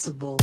Invincible.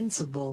Invincible.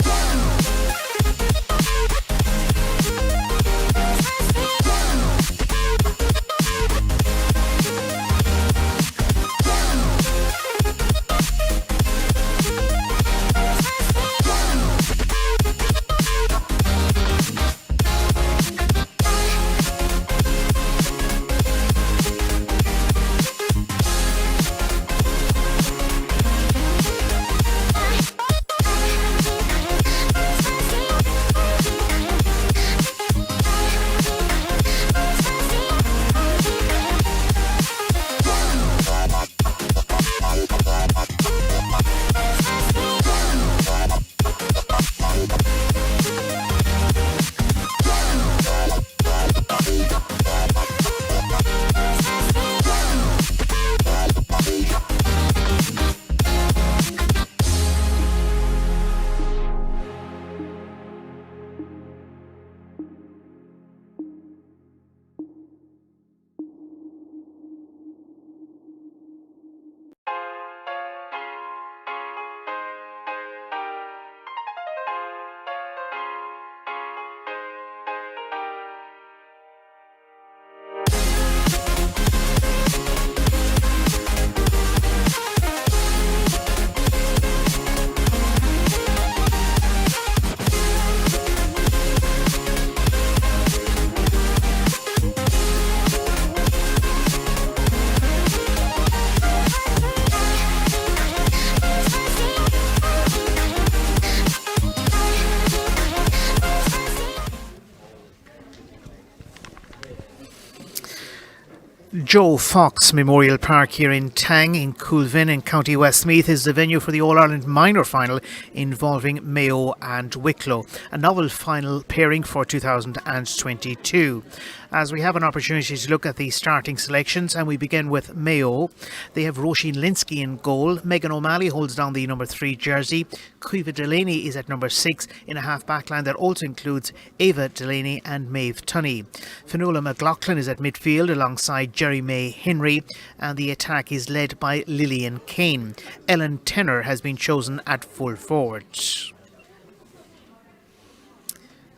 Joe Fox Memorial Park here in Tang in Coolvin in County Westmeath is the venue for the All-Ireland minor final involving Mayo and Wicklow, a novel final pairing for 2022. As we have an opportunity to look at the starting selections, and we begin with Mayo. They have Roisin Linsky in goal. Megan O'Malley holds down the number 3 jersey. Cueva Delaney is at number 6 in a half-back line that also includes Ava Delaney and Maeve Tunney. Fionnuala McLaughlin is at midfield alongside Jerry May Henry, and the attack is led by Lillian Kane. Ellen Tenner has been chosen at full forward.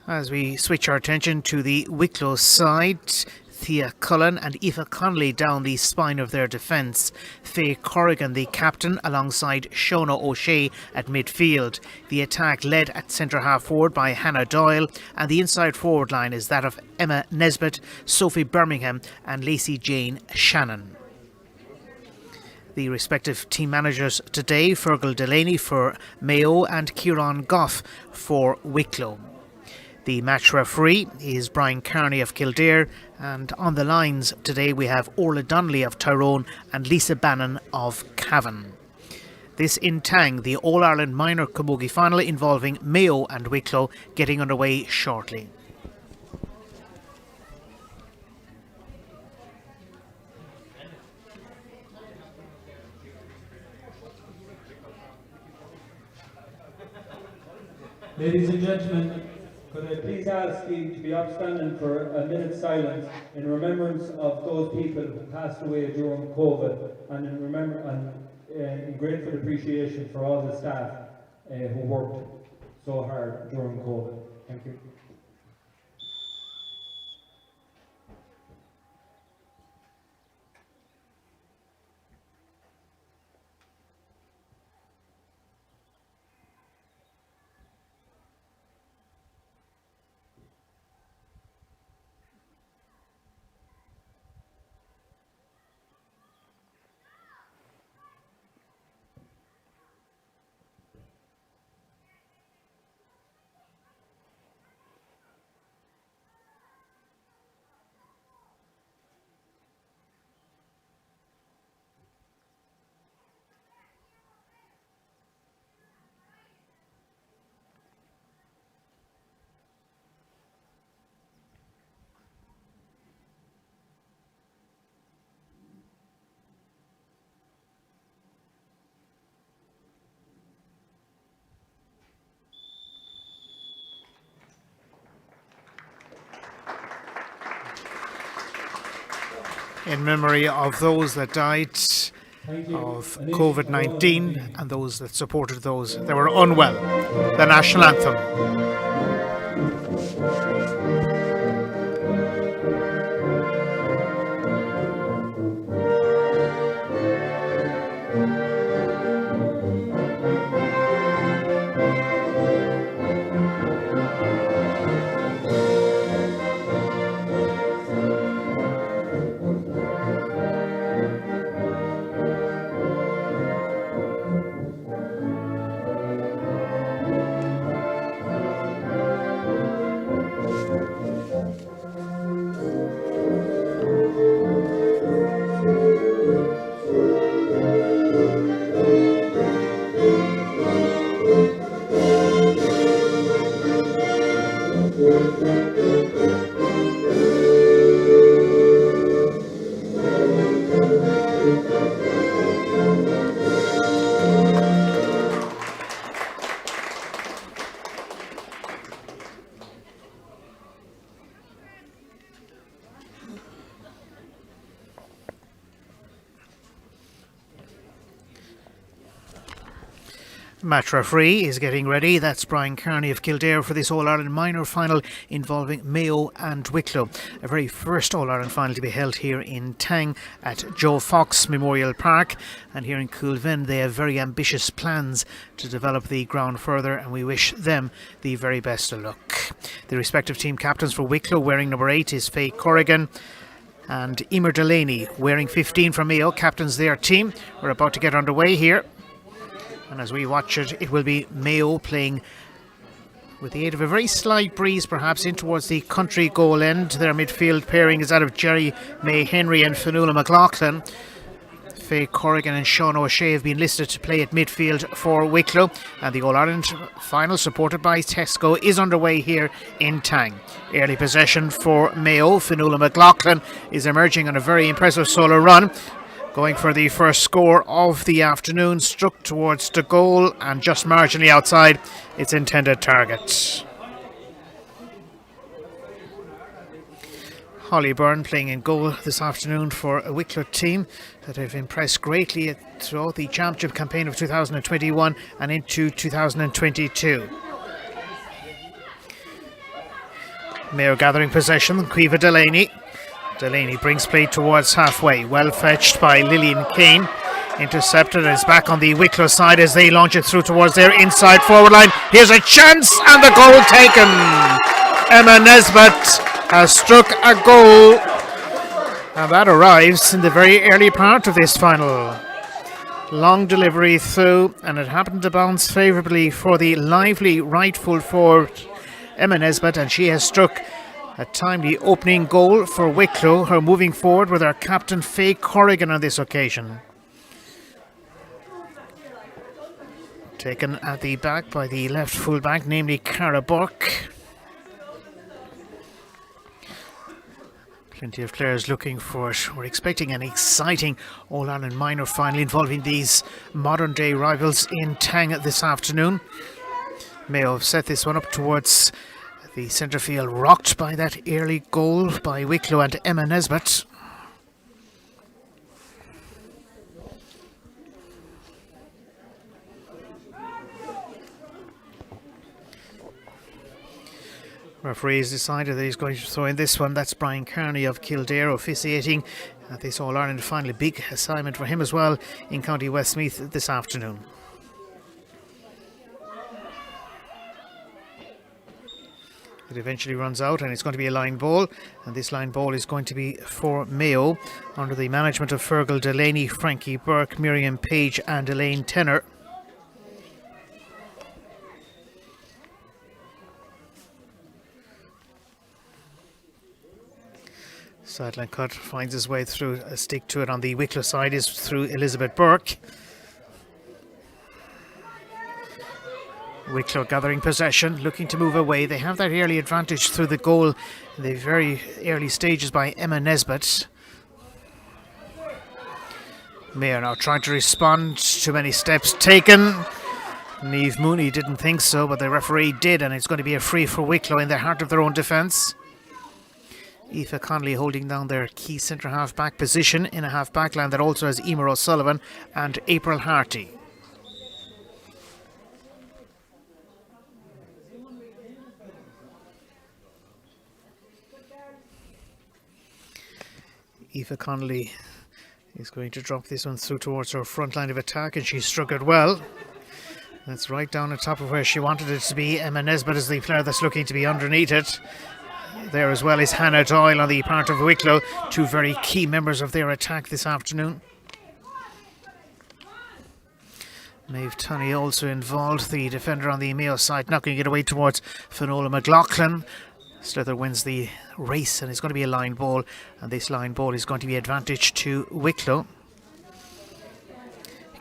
As we switch our attention to the Wicklow side, Thea Cullen and Aoife Connolly down the spine of their defence. Faye Corrigan, the captain, alongside Shona O'Shea at midfield. The attack led at centre half forward by Hannah Doyle, and the inside forward line is that of Emma Nesbitt, Sophie Birmingham and Lacey Jane Shannon. The respective team managers today: Fergal Delaney for Mayo and Kieran Goff for Wicklow. The match referee is Brian Kearney of Kildare, and on the lines today we have Orla Donnelly of Tyrone and Lisa Bannon of Cavan. This in Tang, the All-Ireland minor camogie final involving Mayo and Wicklow, getting underway shortly. Ladies and gentlemen, could I please ask you to be upstanding for a minute's silence in remembrance of those people who passed away during COVID, and in grateful appreciation for all the staff who worked so hard during COVID. Thank you. In memory of those that died of COVID-19 and those that supported those that were unwell. The national anthem. Match referee is getting ready. That's Brian Kearney of Kildare for this All-Ireland minor final involving Mayo and Wicklow. A very first All-Ireland final to be held here in Tang at Joe Fox Memorial Park. And here in Coolvin they have very ambitious plans to develop the ground further, and we wish them the very best of luck. The respective team captains for Wicklow, wearing number 8 is Faye Corrigan and Emer Delaney, wearing 15 for Mayo, captains their team. We're about to get underway here. And as we watch it, it will be Mayo playing with the aid of a very slight breeze perhaps in towards the country goal end. Their midfield pairing is that of Jerry May Henry and Fionnuala McLaughlin. Faye Corrigan and Sean O'Shea have been listed to play at midfield for Wicklow, and the All-Ireland final, supported by Tesco, is underway here in Tang. Early possession for Mayo. Fionnuala McLaughlin is emerging on a very impressive solo run, going for the first score of the afternoon, struck towards the goal and just marginally outside its intended target. Holly Byrne playing in goal this afternoon for a Wicklow team that have impressed greatly throughout the championship campaign of 2021 and into 2022. Mayo gathering possession. Caoimhe Delaney. Delaney brings play towards halfway. Well fetched by Lillian Kane. Intercepted and is back on the Wicklow side as they launch it through towards their inside forward line. Here's a chance and the goal taken. Emma Nesbitt has struck a goal, and that arrives in the very early part of this final. Long delivery through, and it happened to bounce favourably for the lively right full forward Emma Nesbitt, and she has struck a timely opening goal for Wicklow, her moving forward with her captain Faye Corrigan on this occasion. Taken at the back by the left full back, namely Cara Burke. Plenty of players looking for it. We're expecting an exciting All-Ireland minor final involving these modern-day rivals in Tang this afternoon. Mayo have set this one up towards the centre field, rocked by that early goal by Wicklow and Emma Nesbitt. Referees decided that he's going to throw in this one. That's Brian Kearney of Kildare officiating at this All-Ireland final. Big assignment for him as well in County Westmeath this afternoon. It eventually runs out and it's going to be a line ball, and this line ball is going to be for Mayo under the management of Fergal Delaney, Frankie Burke, Miriam Page and Elaine Tenner. Sideline cut finds his way through. A stick to it on the Wicklow side is through Elizabeth Burke. Wicklow gathering possession, looking to move away. They have that early advantage through the goal in the very early stages by Emma Nesbitt. Mayo now trying to respond. Too many steps taken. Niamh Mooney didn't think so, but the referee did, and it's going to be a free for Wicklow in the heart of their own defence. Aoife Connolly holding down their key centre half back position in a half back line that also has Emer O'Sullivan and April Harty. Aoife Connolly is going to drop this one through towards her front line of attack, and she struck it well. That's right down the top of where she wanted it to be. Emma Nesbitt is the player that's looking to be underneath it. There as well is Hannah Doyle on the part of Wicklow, two very key members of their attack this afternoon. Maeve Tunney also involved, the defender on the Mayo side, knocking it away towards Fionnuala McLaughlin. Slither wins the race and it's going to be a line ball, and this line ball is going to be advantage to Wicklow.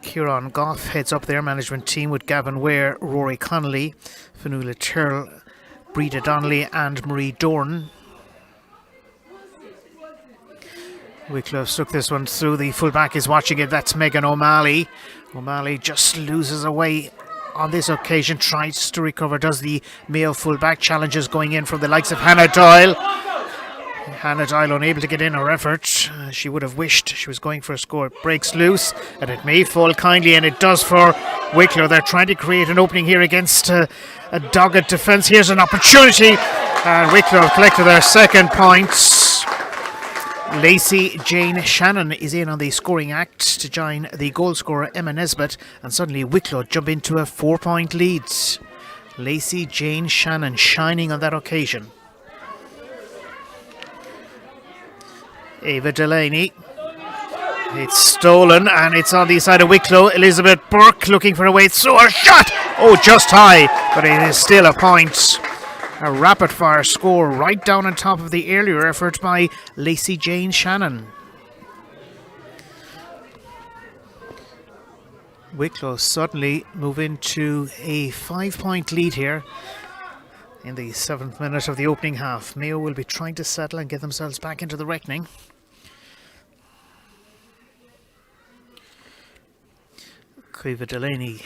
Kieran Goff heads up their management team with Gavin Ware, Rory Connolly, Fionnuala Tyrrell, Breda Donnelly and Marie Dorn. Wicklow stuck this one through. The fullback is watching it. That's Megan O'Malley. O'Malley just loses away on this occasion. Tries to recover. Does the Mayo fullback. Challenges going in from the likes of Hannah Doyle. Hannah Doyle unable to get in her effort. She would have wished she was going for a score. It breaks loose and it may fall kindly, and it does for Wicklow. They're trying to create an opening here against a dogged defence. Here's an opportunity, and Wicklow have collected their second points. Lacey Jane Shannon is in on the scoring act to join the goal scorer Emma Nesbitt, and suddenly Wicklow jump into a 4-point lead. Lacey Jane Shannon shining on that occasion. Ava Delaney It's stolen and it's on the side of Wicklow. Elizabeth Burke looking for a way through. A shot! Oh, just high, but it is still a point. A rapid fire score right down on top of the earlier effort by Lacey Jane Shannon. Wicklow suddenly move into a 5-point lead here in the 7th minute of the opening half. Mayo will be trying to settle and get themselves back into the reckoning. Caoimhe Delaney,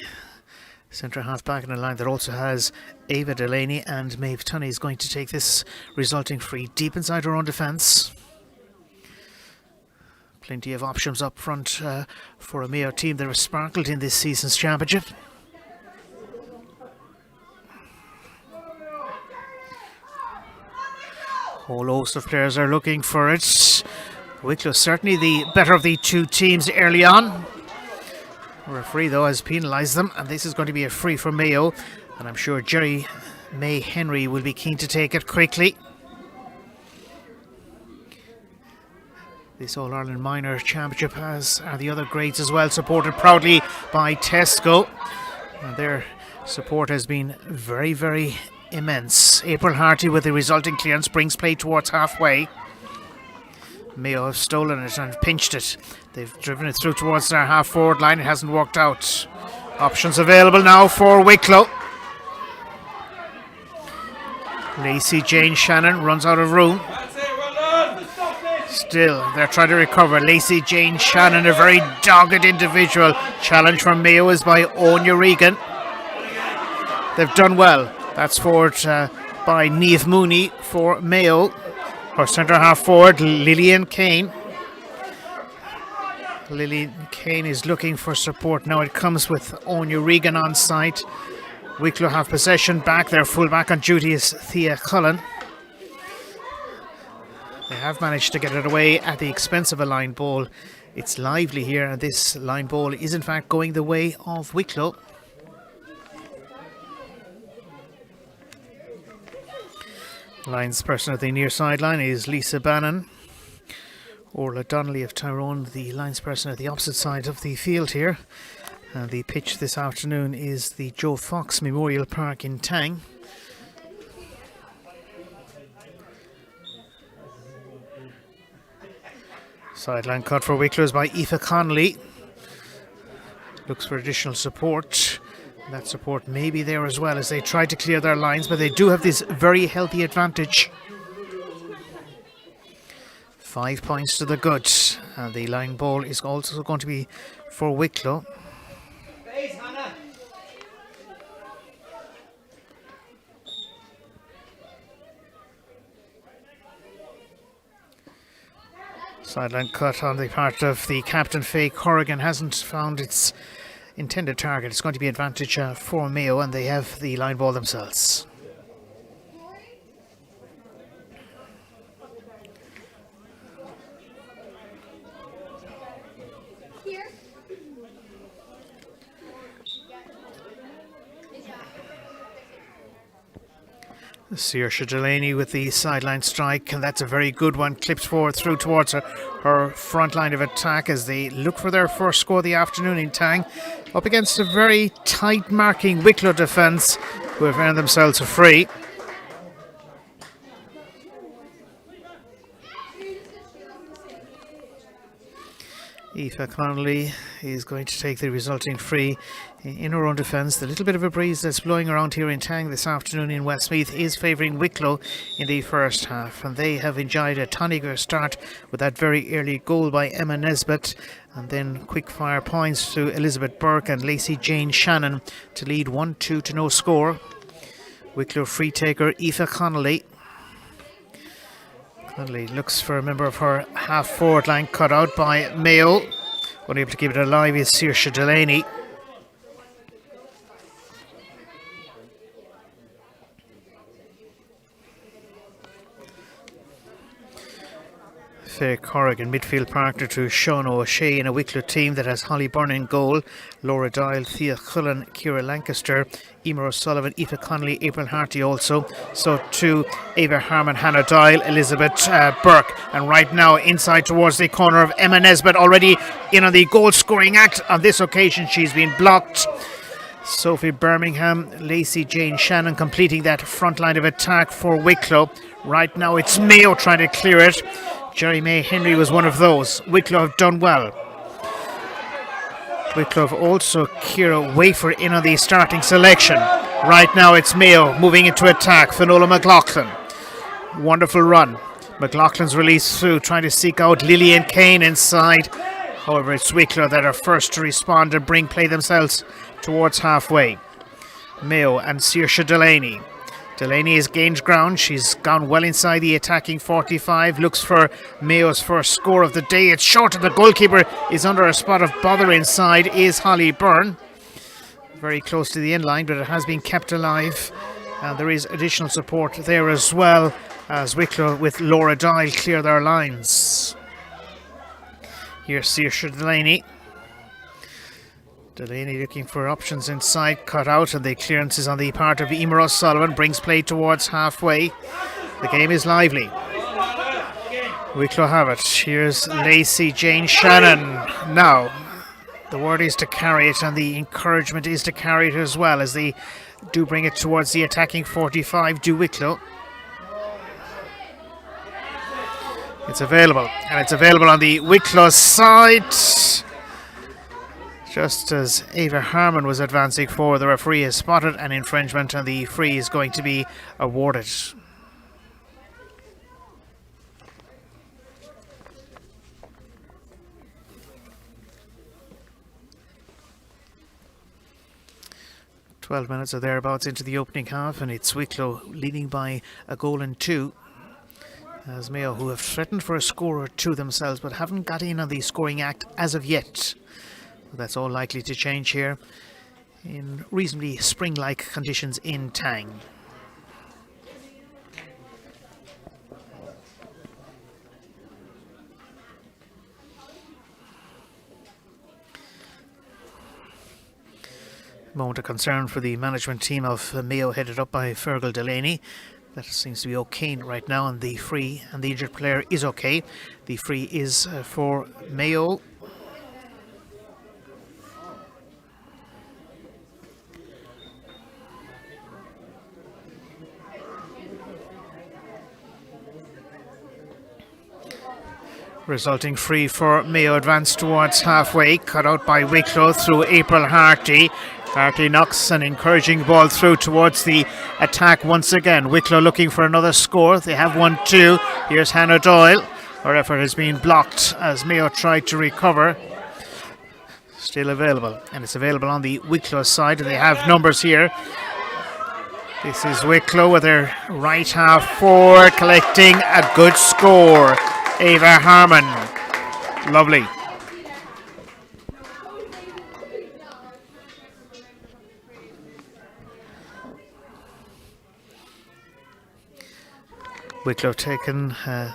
centre half back in a line that also has Ava Delaney, and Maeve Tunney is going to take this resulting free deep inside her own defence. Plenty of options up front for a Mayo team that have sparkled in this season's championship. Whole host of players are looking for it. Wicklow certainly the better of the two teams early on. The referee though has penalised them, and this is going to be a free for Mayo, and I'm sure Jerry May Henry will be keen to take it quickly. This All-Ireland Minor Championship are the other grades as well, supported proudly by Tesco, and their support has been very, very immense. April Harty with the resulting clearance brings play towards halfway. Mayo have stolen it and pinched it. They've driven it through towards their half-forward line. It hasn't worked out. Options available now for Wicklow. Lacey Jane Shannon runs out of room. Still, they're trying to recover. Lacey Jane Shannon, a very dogged individual. Challenge from Mayo is by Anya Regan. They've done well. That's forward by Niamh Mooney for Mayo. Her centre half forward, Lillian Kane. Lillian Kane is looking for support. Now it comes with Anya Regan on site. Wicklow have possession back. Their full back on duty is Thea Cullen. They have managed to get it away at the expense of a line ball. It's lively here, and this line ball is in fact going the way of Wicklow. Linesperson person at the near sideline is Lisa Bannon. Orla Donnelly of Tyrone, the linesperson person at the opposite side of the field here. And the pitch this afternoon is the Joe Fox Memorial Park in Tang. Sideline cut for Wicklow is by Aoife Connolly. Looks for additional support. That support may be there as well as they try to clear their lines, but they do have this very healthy advantage. 5 points to the good. And the line ball is also going to be for Wicklow. Sideline cut on the part of the captain, Faye Corrigan, hasn't found its intended target. It's going to be advantage for Mayo, and they have the line ball themselves. Saoirse Delaney with the sideline strike, and that's a very good one. Clips forward through towards her front line of attack as they look for their first score of the afternoon in Tang, up against a very tight marking Wicklow defence who have earned themselves a free. Aoife Connolly is going to take the resulting free in her own defence. The little bit of a breeze that's blowing around here in Tang this afternoon in Westmeath is favouring Wicklow in the first half, and they have enjoyed a tonic start with that very early goal by Emma Nesbitt, and then quick fire points to Elizabeth Burke and Lacey Jane Shannon to lead 1-2 to no score. Wicklow free taker Aoife Connolly. Connolly looks for a member of her half-forward line cut out by Mayo. Unable to keep it alive is Saoirse Delaney. Faye Corrigan, midfield partner to Sean O'Shea in a Wicklow team that has Holly Byrne in goal, Laura Doyle, Thea Cullen, Ciara Lancaster, Emer O'Sullivan, Aoife Connolly, April Harty also. So to Ava Harmon, Hannah Doyle, Elizabeth Burke. And right now inside towards the corner of Emma Nesbitt, already in on the goal scoring act. On this occasion she's been blocked. Sophie Birmingham, Lacey Jane Shannon completing that front line of attack for Wicklow. Right now it's Mayo trying to clear it. Jerry May Henry was one of those. Wicklow have done well. Wicklow have also Ciara Wafer in on the starting selection. Right now it's Mayo moving into attack. Finola McLaughlin. Wonderful run. McLaughlin's released through, trying to seek out Lillian Kane inside. However, it's Wicklow that are first to respond and bring play themselves towards halfway. Mayo and Saoirse Delaney. Delaney has gained ground. She's gone well inside the attacking 45. Looks for Mayo's first score of the day. It's short of the goalkeeper. Is under a spot of bother inside is Holly Byrne. Very close to the end line, but it has been kept alive. And there is additional support there as well as Wicklow with Laura Doyle clear their lines. Here's Saoirse Delaney. Delaney looking for options inside, cut out, and the clearance is on the part of Emer O'Sullivan, brings play towards halfway. The game is lively. Wicklow have it. Here's Lacey Jane Shannon. Now, the word is to carry it, and the encouragement is to carry it as well, as they do bring it towards the attacking 45, do Wicklow. It's available, and it's available on the Wicklow side. Just as Ava Harmon was advancing forward, the referee has spotted an infringement and the free is going to be awarded. "12 minutes or thereabouts into the opening half, and it's Wicklow leading by a goal and two. As Mayo, who have threatened for a score or two themselves but haven't got in on the scoring act as of yet. That's all likely to change here in reasonably spring-like conditions in Tang. Moment of concern for the management team of Mayo, headed up by Fergal Delaney. That seems to be okay right now, and the free and the injured player is okay. The free is for Mayo. Resulting free for Mayo, advance towards halfway, cut out by Wicklow through April Harty. Harty knocks an encouraging ball through towards the attack once again. Wicklow looking for another score. They have 1-2. Here's Hannah Doyle. Her effort has been blocked as Mayo tried to recover. Still available, and it's available on the Wicklow side. They have numbers here. This is Wicklow with their right half forward, collecting a good score. Ava Harmon. Lovely. Wicklow taken a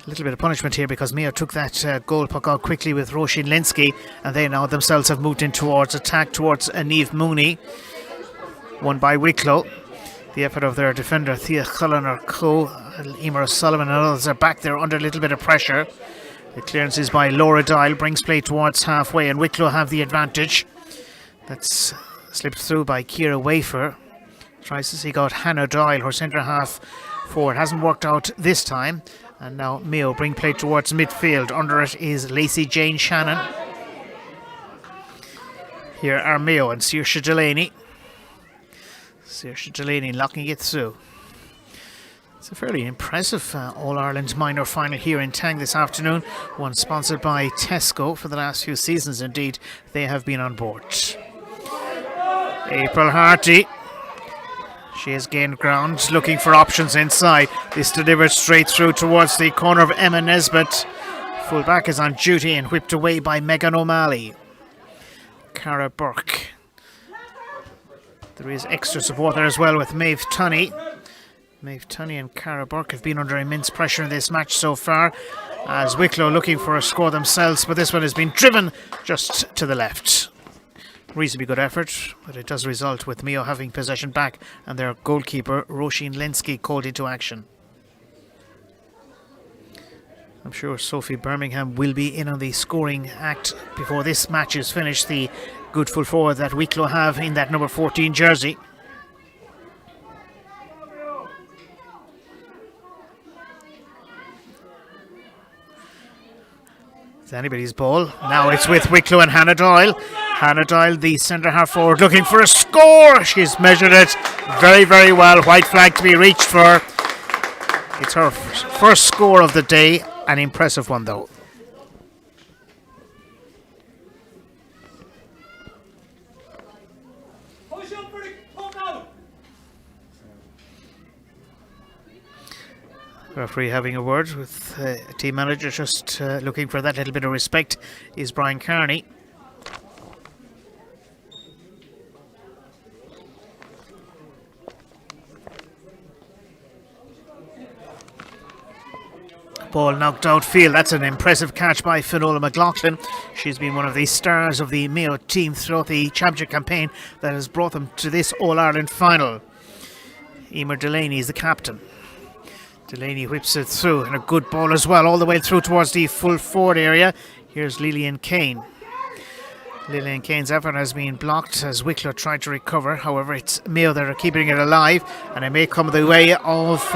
little bit of punishment here because Mayo took that goal puck out quickly with Roisin Lenski, and they now themselves have moved in towards attack towards Niamh Mooney. Won by Wicklow. The effort of their defender Thea Cullen or Co, Emer O'Sullivan and others are back there under a little bit of pressure. The clearance is by Laura Doyle, brings play towards halfway, and Wicklow have the advantage. That's slipped through by Ciara Wafer. Tries to seek out Hannah Doyle, her centre half forward. Hasn't worked out this time. And now Mayo bring play towards midfield. Under it is Lacey Jane Shannon. Here are Mayo and Saoirse Delaney. Saoirse Delaney locking it through. It's a fairly impressive All-Ireland minor final here in Tang this afternoon. One sponsored by Tesco for the last few seasons. Indeed, they have been on board. April Harty. She has gained ground, looking for options inside. This delivered straight through towards the corner of Emma Nesbitt. Fullback is on duty and whipped away by Megan O'Malley. Cara Burke. There is extra support there as well with Maeve Tunney. Maeve Tunney and Cara Burke have been under immense pressure in this match so far. as Wicklow looking for a score themselves, but this one has been driven just to the left. Reasonably good effort, but it does result with Mayo having possession back and their goalkeeper Roisin Lenski called into action. I'm sure Sophie Birmingham will be in on the scoring act before this match is finished. The good full forward that Wicklow have in that number 14 jersey. It's anybody's ball. Now it's with Wicklow and Hannah Doyle. Hannah Doyle, the centre half forward, looking for a score. She's measured it very, very well. White flag to be reached for. It's her first score of the day. An impressive one, though. Referee having a word with team manager, just looking for that little bit of respect, is Brian Carney. Ball knocked outfield. That's an impressive catch by Finola McLaughlin. She's been one of the stars of the Mayo team throughout the championship campaign that has brought them to this All-Ireland final. Emer Delaney is the captain. Delaney whips it through, and a good ball as well, all the way through towards the full forward area. Here's Lillian Kane. Lillian Kane's effort has been blocked as Wicklow tried to recover. However, it's Mayo that are keeping it alive, and it may come the way of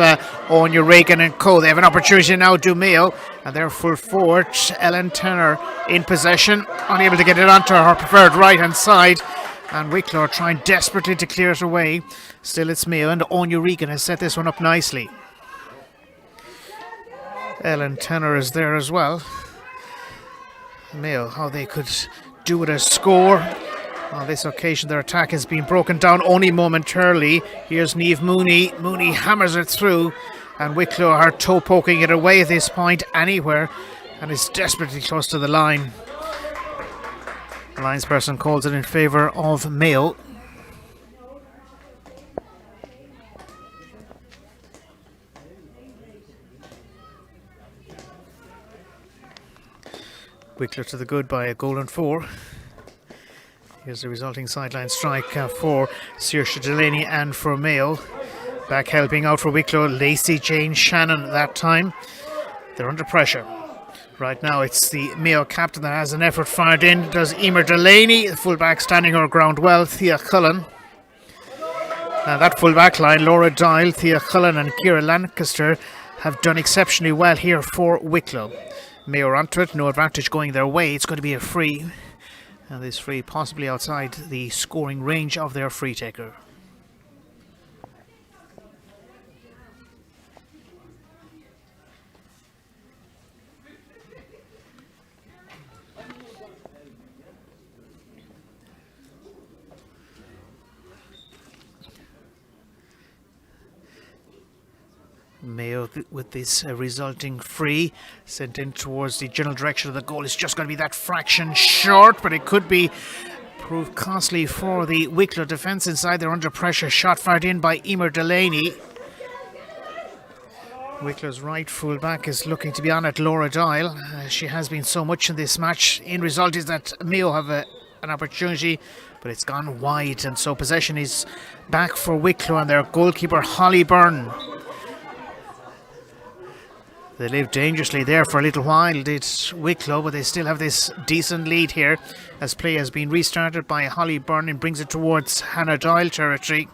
Anya Reagan and co. They have an opportunity now, do Mayo, and they're full forward. Ellen Tanner in possession, unable to get it onto her preferred right-hand side, and Wicklow are trying desperately to clear it away. Still, it's Mayo, and Anya Reagan has set this one up nicely. Ellen Tanner is there as well. Mayo, how they could do with a score. On this occasion, their attack has been broken down only momentarily. Here's Niamh Mooney. Mooney hammers it through, and Wicklow are toe poking it away at this point anywhere, and is desperately close to the line. The linesperson calls it in favour of Mayo. Wicklow to the good by a goal and 4. Here's the resulting sideline strike for Saoirse Delaney and for Mayo. Back helping out for Wicklow, Lacey Jane Shannon that time. They're under pressure. Right now it's the Mayo captain that has an effort fired in. Does Emer Delaney, the fullback standing her ground well, Thea Cullen. Now that fullback line, Laura Doyle, Thea Cullen and Ciara Lancaster have done exceptionally well here for Wicklow. Mayo are onto it, no advantage going their way. It's going to be a free, and this free possibly outside the scoring range of their free taker. Mayo with this resulting free sent in towards the general direction of the goal. It's just going to be that fraction short, but it could be prove costly for the Wicklow defence inside. They're under pressure. Shot fired in by Emer Delaney. Wicklow's right full back is looking to be on at Laura Doyle. She has been so much in this match. End result is that Mayo have an opportunity, but it's gone wide, and so possession is back for Wicklow and their goalkeeper Holly Byrne. They lived dangerously there for a little while, did Wicklow, but they still have this decent lead here as play has been restarted by Holly Byrne and brings it towards Hannah Doyle territory.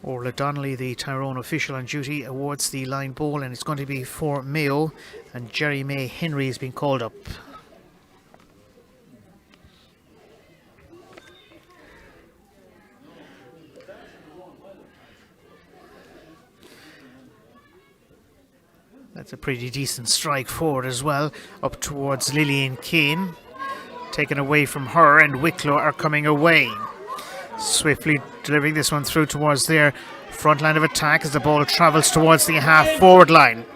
Orla Donnelly, the Tyrone official on duty, awards the line ball, and it's going to be for Mayo, and Jerry May Henry has been called up. That's a pretty decent strike forward as well, up towards Lillian Kane. Taken away from her, and Wicklow are coming away. Swiftly delivering this one through towards their front line of attack as the ball travels towards the half-forward line.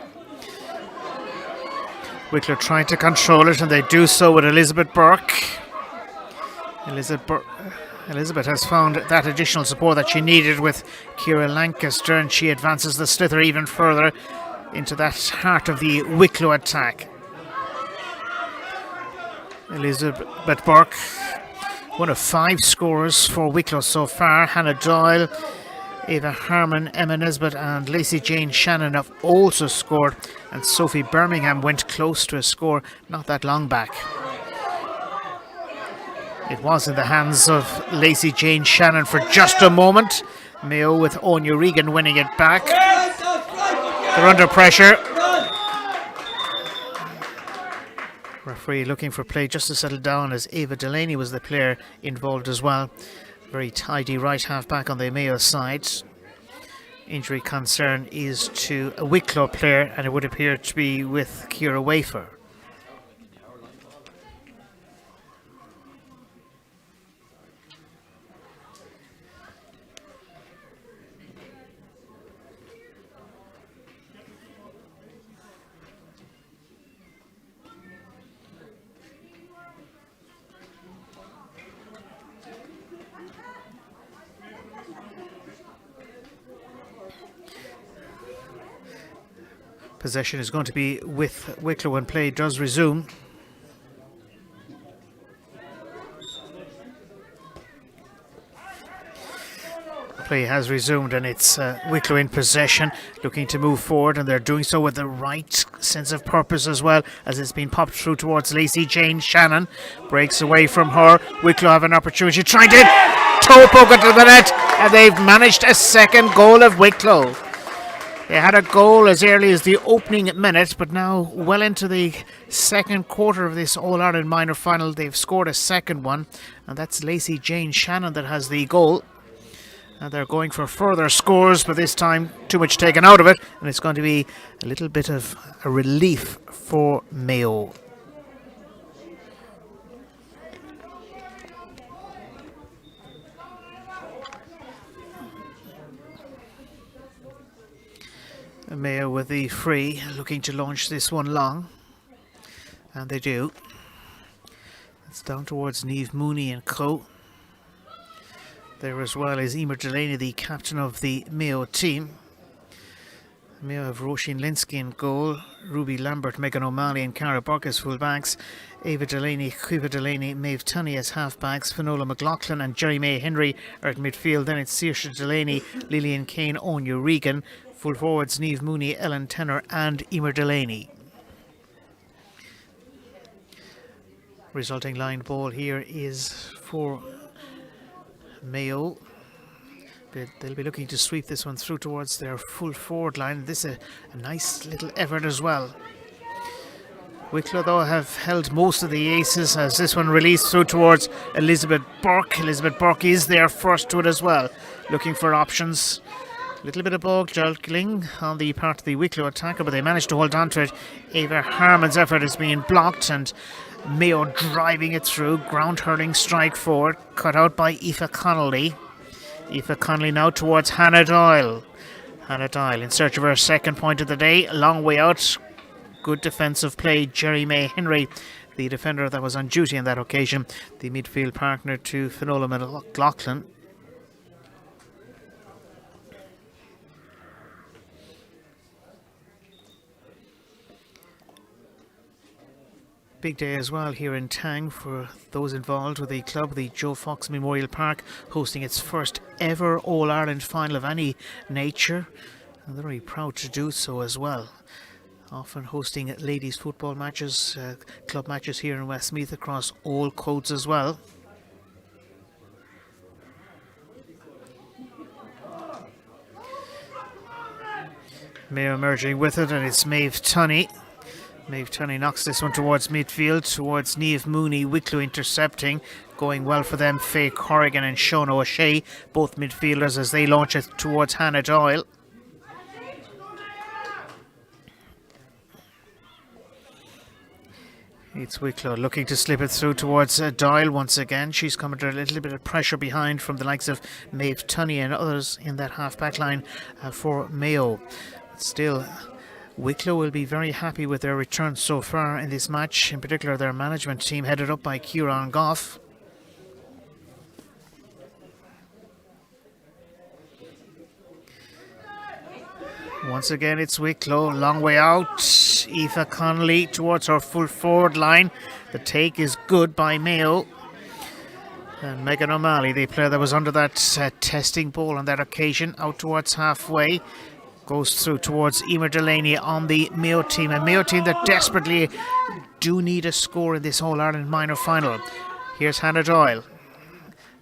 Wicklow trying to control it, and they do so with Elizabeth Burke. Elizabeth has found that additional support that she needed with Ciara Lancaster, and she advances the slither even further into that heart of the Wicklow attack. Elizabeth Burke, one of 5 scorers for Wicklow so far. Hannah Doyle, Ava Harmon, Emma Nesbitt and Lacey Jane Shannon have also scored, and Sophie Birmingham went close to a score not that long back. It was in the hands of Lacey Jane Shannon for just a moment. Mayo with Anya Regan winning it back. They're under pressure. Referee looking for play just to settle down, as Ava Delaney was the player involved as well. Very tidy right half back on the Mayo side. Injury concern is to a Wicklow player, and it would appear to be with Ciara Wafer. Possession is going to be with Wicklow when play does resume. Play has resumed, and it's Wicklow in possession, looking to move forward, and they're doing so with the right sense of purpose as well, as it's been popped through towards Lacey Jane Shannon. Breaks away from her. Wicklow have an opportunity, trying to toe poke it to the net, and they've managed a second goal of Wicklow. They had a goal as early as the opening minute, but now well into the second quarter of this All-Ireland minor final, they've scored a second one, and that's Lacey Jane Shannon that has the goal. And they're going for further scores, but this time too much taken out of it, and it's going to be a little bit of a relief for Mayo. Mayo with the free, looking to launch this one long, and they do. It's down towards Niamh Mooney and co. There as well is Emer Delaney, the captain of the Mayo team. Mayo have Roisin Linsky in goal, Ruby Lambert, Megan O'Malley and Cara Burke as full-backs, Ava Delaney, Cueva Delaney, Maeve Tunney as half-backs, Finola McLaughlin and Jerry May Henry are at midfield. Then it's Saoirse Delaney, Lillian Kane, Anya Regan. Full forwards Niamh Mooney, Ellen Tenner and Emer Delaney. Resulting line ball here is for Mayo. But they'll be looking to sweep this one through towards their full forward line. This is a nice little effort as well. Wicklow though have held most of the aces, as this one released through towards Elizabeth Burke. Elizabeth Burke is there first to it as well, looking for options. A little bit of ball juggling on the part of the Wicklow attacker, but they managed to hold on to it. Ava Harmon's effort is being blocked, and Mayo driving it through. Ground hurling strike forward, cut out by Aoife Connolly. Aoife Connolly now towards Hannah Doyle. Hannah Doyle in search of her second point of the day. A long way out. Good defensive play. Jerry May Henry, the defender that was on duty on that occasion, the midfield partner to Finola McLaughlin. Big day as well here in Tang for those involved with the club. The Joe Fox Memorial Park hosting its first ever All-Ireland final of any nature, and they're very proud to do so as well. Often hosting ladies football matches, club matches here in Westmeath across all codes as well. Mayo emerging with it, and it's Maeve Tunney. Maeve Tunney knocks this one towards midfield, towards Niamh Mooney. Wicklow intercepting, going well for them. Faye Corrigan and Sean O'Shea, both midfielders, as they launch it towards Hannah Doyle. It's Wicklow looking to slip it through towards Doyle once again. She's come under a little bit of pressure behind from the likes of Maeve Tunney and others in that half-back line for Mayo. But still, Wicklow will be very happy with their return so far in this match, in particular their management team headed up by Kieran Goff. Once again, it's Wicklow, long way out. Aoife Connolly towards her full forward line. The take is good by Mayo. And Megan O'Malley, the player that was under that testing ball on that occasion, out towards halfway. Goes through towards Emer Delaney on the Mayo team. A Mayo team that desperately do need a score in this All-Ireland minor final. Here's Hannah Doyle.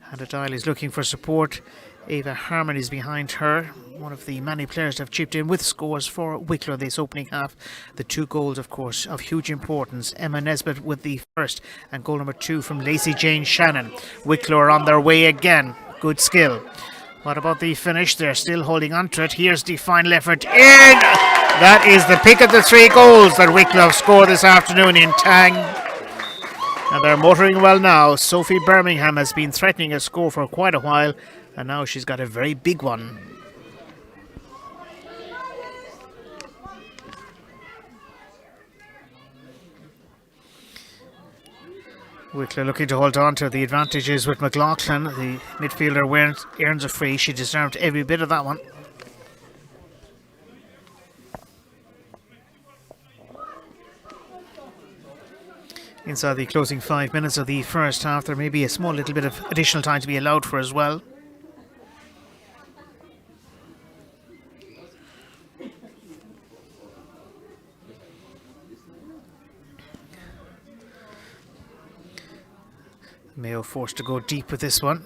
Hannah Doyle is looking for support. Ava Harmon is behind her. One of the many players that have chipped in with scores for Wicklow this opening half. The 2 goals, of course, of huge importance. Emma Nesbitt with the first, and goal number 2 from Lacey Jane Shannon. Wicklow are on their way again. Good skill. What about the finish? They're still holding on to it. Here's the final effort. In! That is the pick of the 3 goals that Wicklow have scored this afternoon in Tang. And they're motoring well now. Sophie Birmingham has been threatening a score for quite a while, and now she's got a very big one. Wicklow looking to hold on to the advantages with McLaughlin. The midfielder earns a free. She deserved every bit of that one. Inside the closing 5 minutes of the first half, there may be a small little bit of additional time to be allowed for as well. Mayo forced to go deep with this one.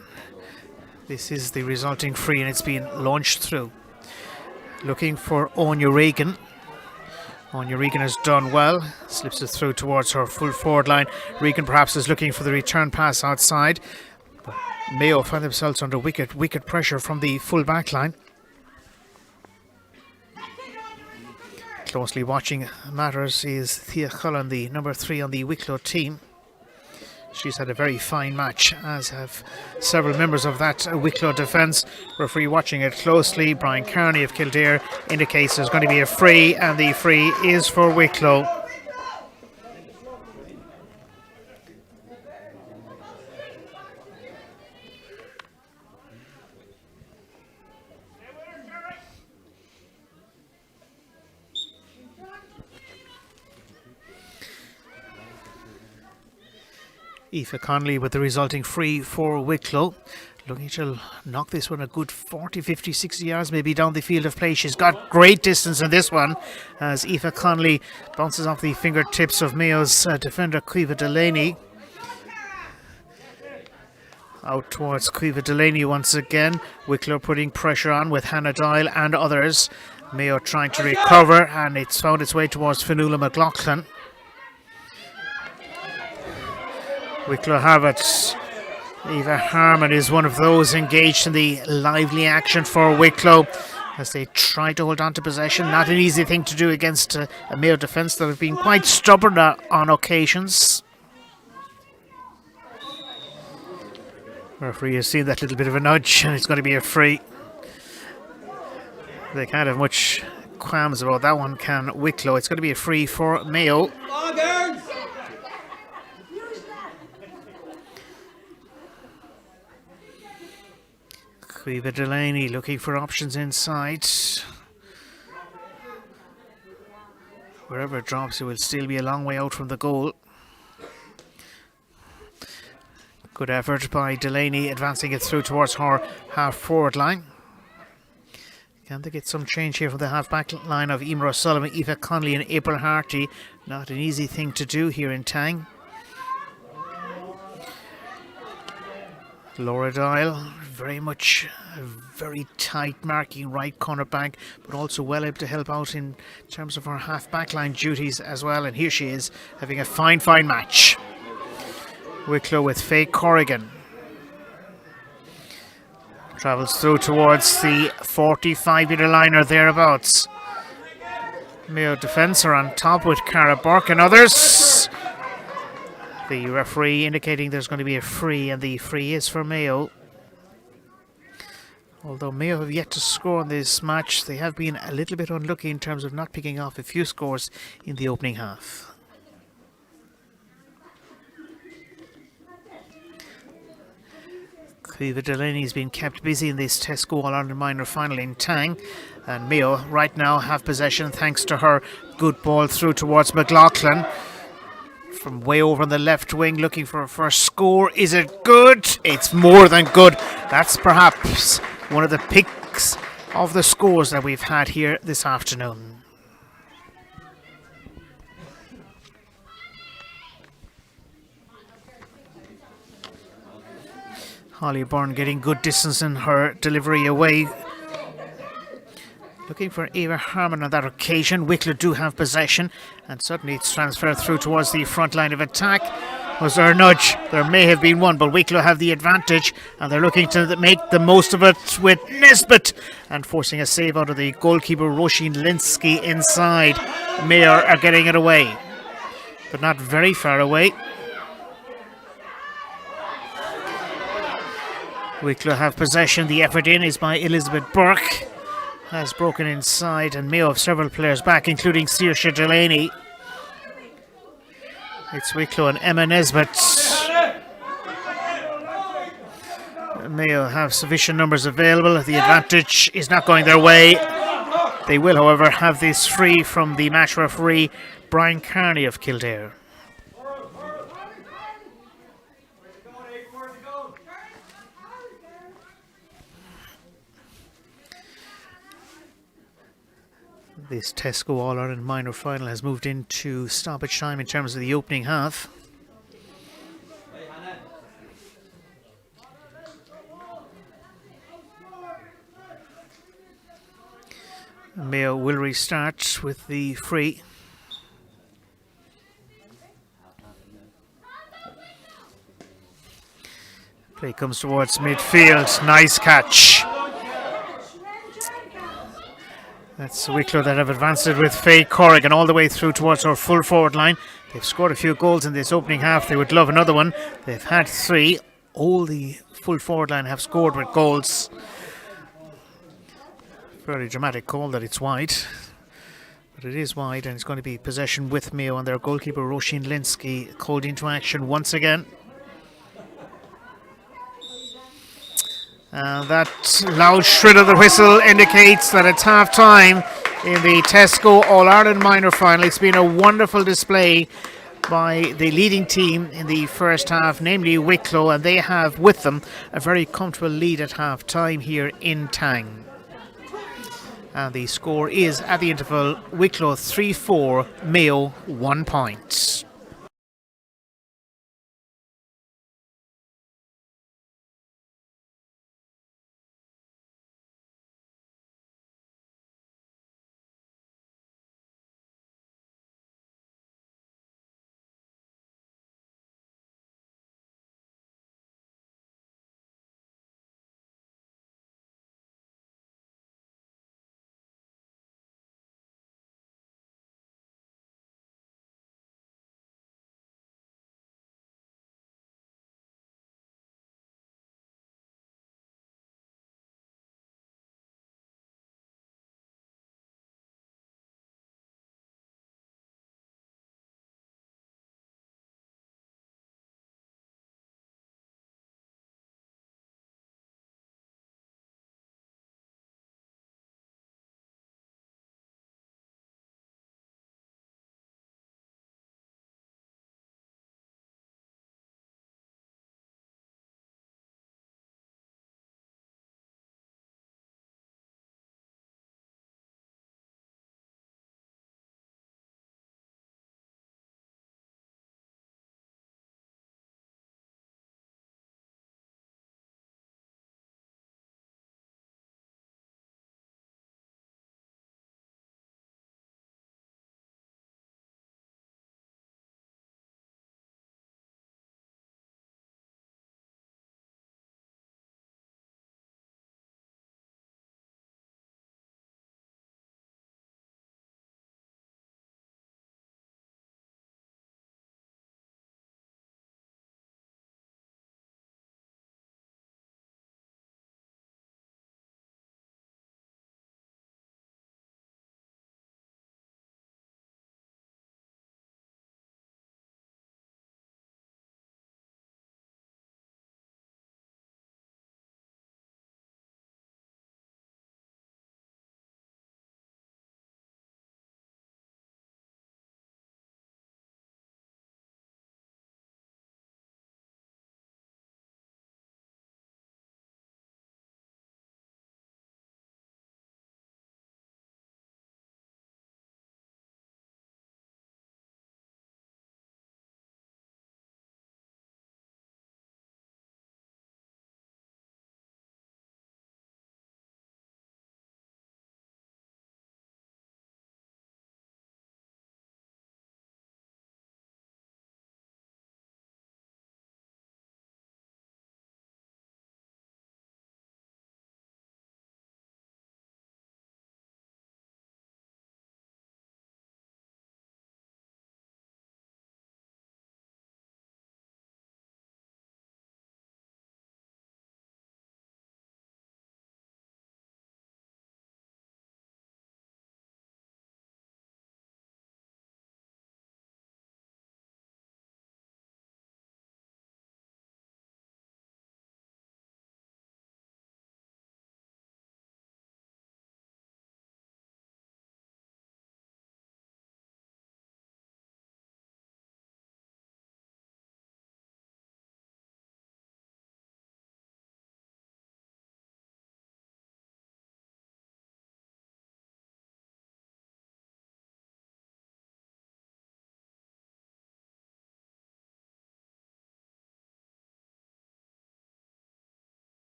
This is the resulting free, and it's been launched through. Looking for Anya Regan. Anya Regan has done well. Slips it through towards her full forward line. Regan perhaps is looking for the return pass outside. But Mayo find themselves under wicked pressure from the full back line. Closely watching matters is Thea Cullen, the number 3 on the Wicklow team. She's had a very fine match, as have several members of that Wicklow defence. Referee watching it closely. Brian Kearney of Kildare indicates there's going to be a free, and the free is for Wicklow. Aoife Connolly with the resulting free for Wicklow. Looking to knock this one a good 40, 50, 60 yards maybe down the field of play. She's got great distance in this one as Aoife Connolly bounces off the fingertips of Mayo's defender Caoimhe Delaney. Out towards Caoimhe Delaney once again. Wicklow putting pressure on with Hannah Doyle and others. Mayo trying to recover, and it's found its way towards Fionnuala McLaughlin. Wicklow have it. Eva Harmon is one of those engaged in the lively action for Wicklow as they try to hold on to possession. Not an easy thing to do against a Mayo defence that have been quite stubborn on occasions. Referee has seen that little bit of a nudge, and it's going to be a free. They can't have much qualms about that one, can Wicklow? It's going to be a free for Mayo. Caoimhe Delaney looking for options inside. Wherever it drops, it will still be a long way out from the goal. Good effort by Delaney, advancing it through towards her half-forward line. Can they get some change here from the half-back line of Emer O'Sullivan, Aoife Connolly and April Harty? Not an easy thing to do here in Tang. Laura Doyle, very much a very tight marking right corner back, but also well able to help out in terms of her half-back line duties as well. And here she is, having a fine match. Wicklow with Faye Corrigan. Travels through towards the 45-metre line or thereabouts. Mayo defence are on top with Cara Burke and others. The referee indicating there's going to be a free, and the free is for Mayo. Although Mayo have yet to score in this match, they have been a little bit unlucky in terms of not picking off a few scores in the opening half. Caoimhe Delaney has been kept busy in this Tesco All-Ireland minor final in Tang, And Mayo right now have possession thanks to her good ball through towards McLaughlin. From way over on the left wing, looking for a first score. Is it good? It's more than good. That's perhaps one of the picks of the scores that we've had here this afternoon. Holly Byrne getting good distance in her delivery away. Looking for Eva Harmon on that occasion. Wicklow do have possession, and suddenly it's transferred through towards the front line of attack. Was there a nudge? There may have been one, but Wicklow have the advantage, and they're looking to make the most of it with Nesbitt, and forcing a save out of the goalkeeper Roisin Linsky inside. Mayo are getting it away, but not very far away. Wicklow have possession. The effort in is by Elizabeth Burke. Has broken inside, and Mayo have several players back, including Saoirse Delaney. It's Wicklow and Emma Nesbitt. Mayo have sufficient numbers available. The advantage is not going their way. They will, however, have this free from the match referee, Brian Carney of Kildare. This Tesco All-Ireland minor final has moved into stoppage time in terms of the opening half. Mayo will restart with the free. Play comes towards midfield. Nice catch. That's Wicklow that have advanced it with Faye Corrigan all the way through towards our full forward line. They've scored a few goals in this opening half. They would love another one. They've had 3. All the full forward line have scored with goals. Very dramatic call that it's wide. But it is wide, and it's going to be possession with Mayo, and their goalkeeper Roisin Linsky called into action once again. That loud shrill of the whistle indicates that it's half time in the Tesco All-Ireland minor final. It's been a wonderful display by the leading team in the first half, namely Wicklow, and they have with them a very comfortable lead at half time here in Tang. And the score is at the interval Wicklow 3-4, Mayo 1 point.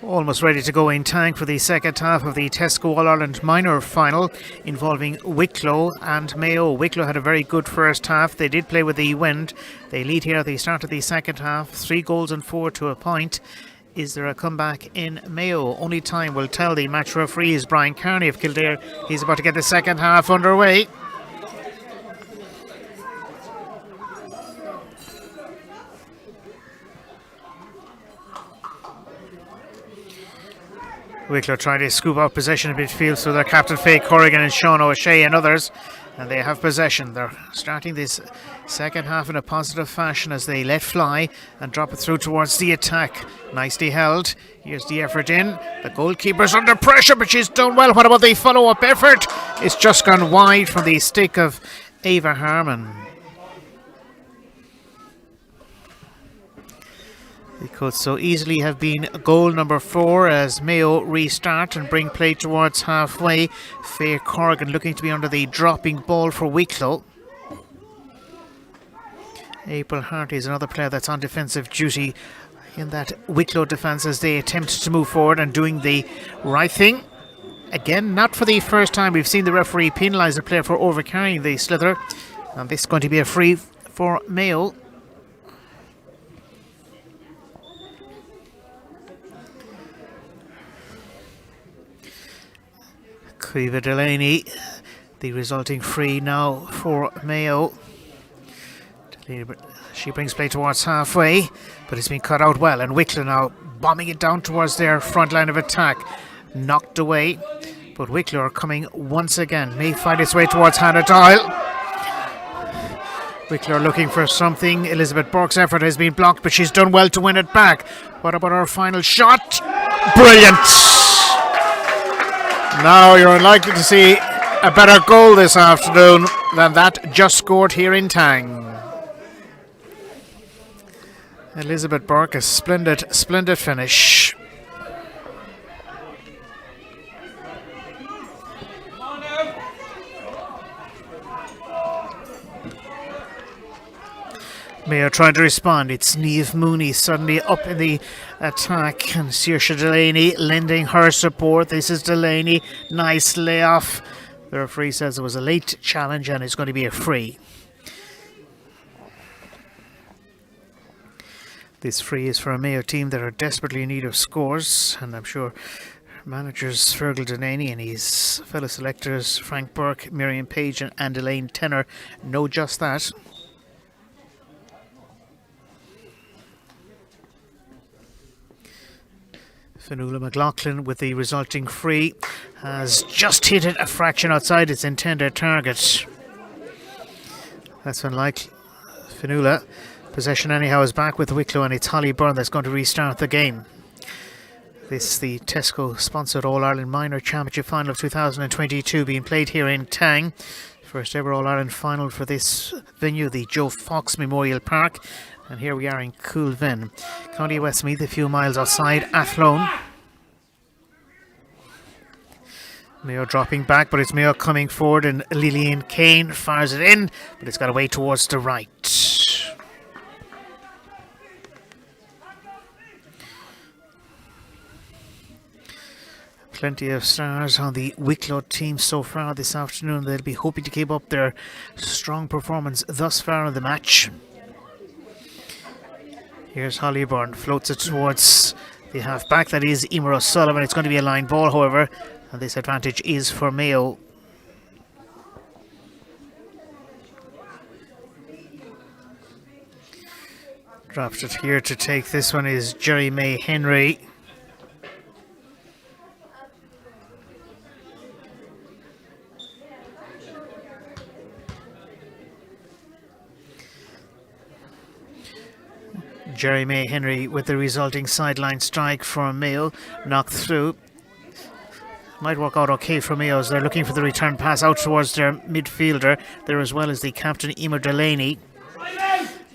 Almost ready to go in Tang for the second half of the Tesco All-Ireland Minor Final involving Wicklow and Mayo. Wicklow had a very good first half. They did play with the wind. They lead here at the start of the second half, 3 goals and 4 to a point. Is there a comeback in Mayo? Only time will tell. The match referee is Brian Kearney of Kildare. He's about to get the second half underway. Wicklow trying to scoop out possession in midfield through their captain Faye Corrigan and Sean O'Shea and others, and they have possession. They're starting this second half in a positive fashion as they let fly and drop it through towards the attack. Nicely held. Here's the effort in. The goalkeeper's under pressure, but she's done well. What about the follow-up effort? It's just gone wide from the stick of Ava Harmon. It could so easily have been goal number 4 as Mayo restart and bring play towards halfway. Faye Corrigan looking to be under the dropping ball for Wicklow. April Harty is another player that's on defensive duty in that Wicklow defence as they attempt to move forward and doing the right thing. Again, not for the first time we've seen the referee penalise a player for overcarrying the slither. And this is going to be a free for Mayo. Caoimhe Delaney, the resulting free now for Mayo. She brings play towards halfway, but it's been cut out well, and Wicklow now bombing it down towards their front line of attack. Knocked away, but Wicklow are coming once again. May find its way towards Hannah Doyle. Wicklow are looking for something. Elizabeth Burke's effort has been blocked, but she's done well to win it back. What about her final shot? Brilliant! Now you're unlikely to see a better goal this afternoon than that just scored here in Tang. Elizabeth Burke, a splendid finish. Mayo trying to respond. It's Niamh Mooney suddenly up in the attack, and Saoirse Delaney lending her support. This is Delaney, nice layoff. The referee says it was a late challenge and it's going to be a free. This free is for a Mayo team that are desperately in need of scores, and I'm sure managers Fergal Delaney and his fellow selectors Frank Burke, Miriam Page and Elaine Tenner know just that. Fionnuala McLaughlin with the resulting free has just hit it a fraction outside its intended target. That's unlike Fionnuala. Possession anyhow is back with Wicklow, and it's Holly Byrne that's going to restart the game. This is the Tesco sponsored All-Ireland Minor Championship Final of 2022 being played here in Tang. First ever All-Ireland final for this venue, the Joe Fox Memorial Park. And here we are in Coolvin, County Westmeath, a few miles outside Athlone. Mayo dropping back, but it's Mayo coming forward, and Lillian Kane fires it in, but it's got away towards the right. Plenty of stars on the Wicklow team so far this afternoon. They'll be hoping to keep up their strong performance thus far in the match. Here's Holly Byrne, floats it towards the half-back, that is Emer O'Sullivan. It's going to be a line ball, however, and this advantage is for Mayo. Drops it here to take this one is Jerry May Henry. Jerry May Henry with the resulting sideline strike for Mayo, knocked through. Might work out okay for Mayo as they're looking for the return pass out towards their midfielder there, as well as the captain Emer Delaney.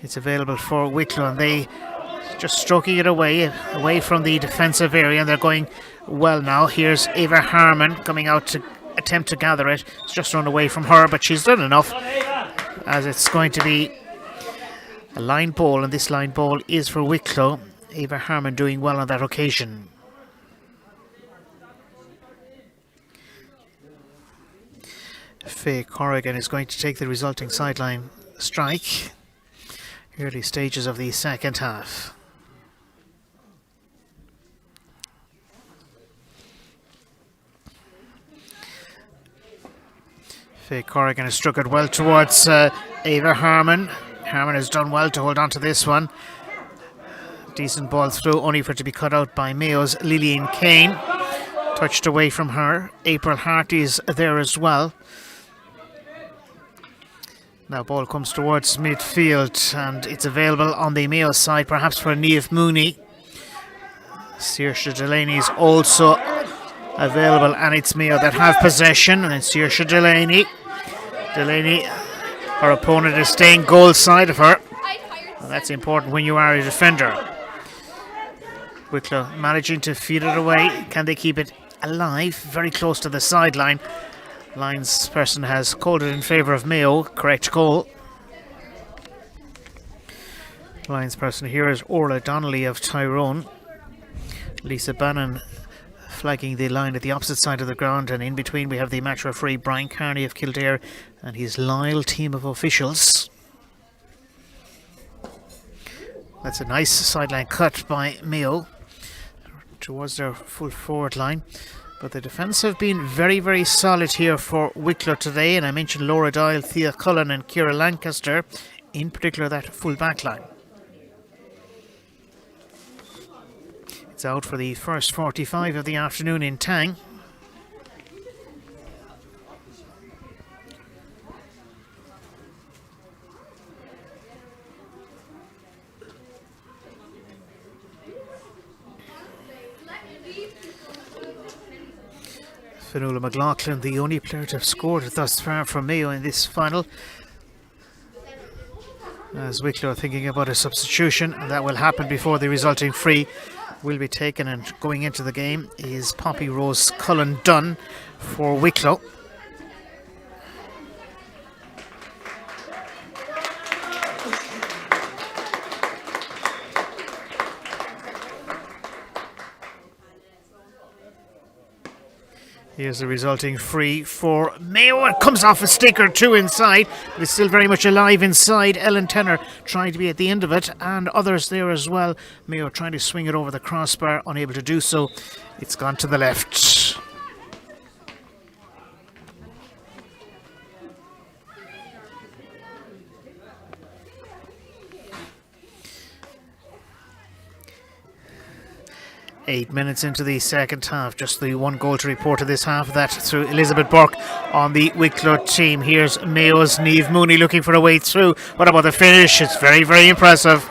It's available for Wicklow, and they just stroking it away from the defensive area, and they're going well now. Here's Ava Harmon coming out to attempt to gather it. It's just run away from her, but she's done enough as it's going to be a line ball, and this line ball is for Wicklow. Ava Harmon doing well on that occasion. Faye Corrigan is going to take the resulting sideline strike. Early stages of the second half. Faye Corrigan has struck it well towards Ava Harmon. Harmon has done well to hold on to this one. Decent ball through, only for it to be cut out by Mayo's Lillian Kane. Touched away from her. April Harty is there as well. Now ball comes towards midfield and it's available on the Mayo side, perhaps for Niamh Mooney. Saoirse Delaney is also available, and it's Mayo that have possession, and it's Saoirse Delaney. Her opponent is staying goal side of her. Well, that's important when you are a defender. Wicklow managing to feed it away. Can they keep it alive? Very close to the sideline. Linesperson has called it in favour of Mayo. Correct call. Linesperson here is Orla Donnelly of Tyrone. Lisa Bannon flagging the line at the opposite side of the ground, and in between we have the match referee Brian Carney of Kildare and his loyal team of officials. That's a nice sideline cut by Mayo towards their full forward line. But the defence have been very, very solid here for Wicklow today, and I mentioned Laura Doyle, Thea Cullen and Ciara Lancaster, in particular that full back line. It's out for the first 45 of the afternoon in Tang. Fionnuala McLaughlin, the only player to have scored thus far for Mayo in this final. As Wicklow are thinking about a substitution, and that will happen before the resulting free will be taken, and going into the game is Poppy Rose Cullen Dunn for Wicklow. Here's the resulting free for Mayo. It comes off a stick or two inside, but it's still very much alive inside. Ellen Tenner trying to be at the end of it, and others there as well. Mayo trying to swing it over the crossbar, unable to do so. It's gone to the left. Eight minutes into the second half, just the one goal to report of this half, that through Elizabeth Burke on the Wicklow team. Here's Mayo's Niamh Mooney looking for a way through. What about the finish? It's very, very impressive.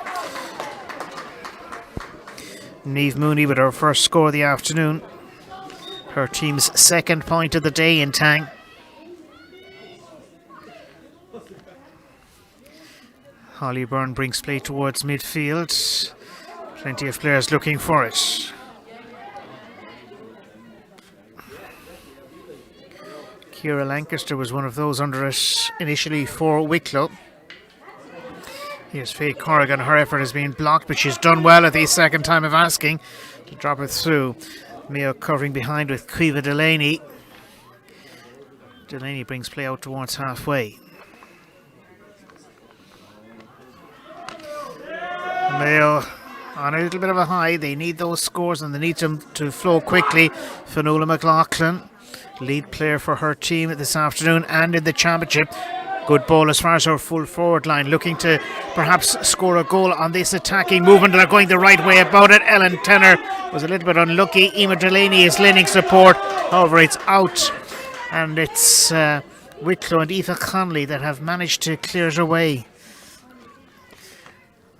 Niamh Mooney with her first score of the afternoon. Her team's second point of the day in Tang. Holly Byrne brings play towards midfield. Plenty of players looking for it. Ciara Lancaster was one of those under it initially for Wicklow. Here's Faye Corrigan. Her effort has been blocked, but she's done well at the second time of asking to drop it through. Mayo covering behind with Caoimhe Delaney. Delaney brings play out towards halfway. Mayo on a little bit of a high. They need those scores and they need them to flow quickly. Fionnuala McLaughlin, lead player for her team this afternoon and in the championship. Good ball as far as her full forward line, looking to perhaps score a goal on this attacking movement. They're going the right way about it. Ellen Tenner was a little bit unlucky. Emer Delaney is lending support, however it's out, and it's Wicklow and Aoife Connolly that have managed to clear it away.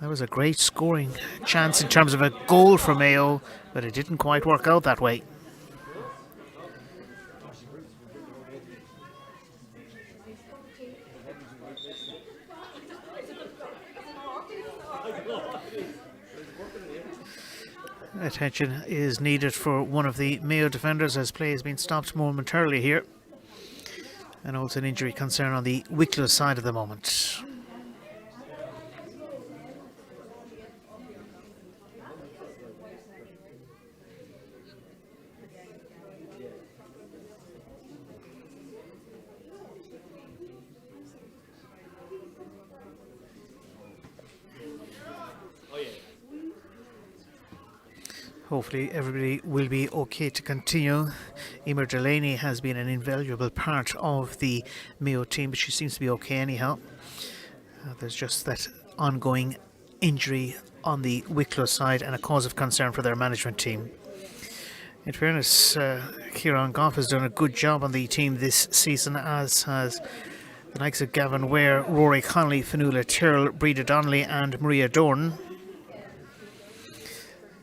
That was a great scoring chance in terms of a goal for Mayo, but it didn't quite work out that way. Attention is needed for one of the Mayo defenders as play has been stopped momentarily here. And also an injury concern on the Wicklow side at the moment. Hopefully everybody will be okay to continue. Emer Delaney has been an invaluable part of the Mayo team, but she seems to be okay anyhow. There's just that ongoing injury on the Wicklow side and a cause of concern for their management team. In fairness, Kieran Goff has done a good job on the team this season, as has the likes of Gavin Ware, Rory Connolly, Fionnuala Tyrrell, Breda Donnelly and Maria Dorn.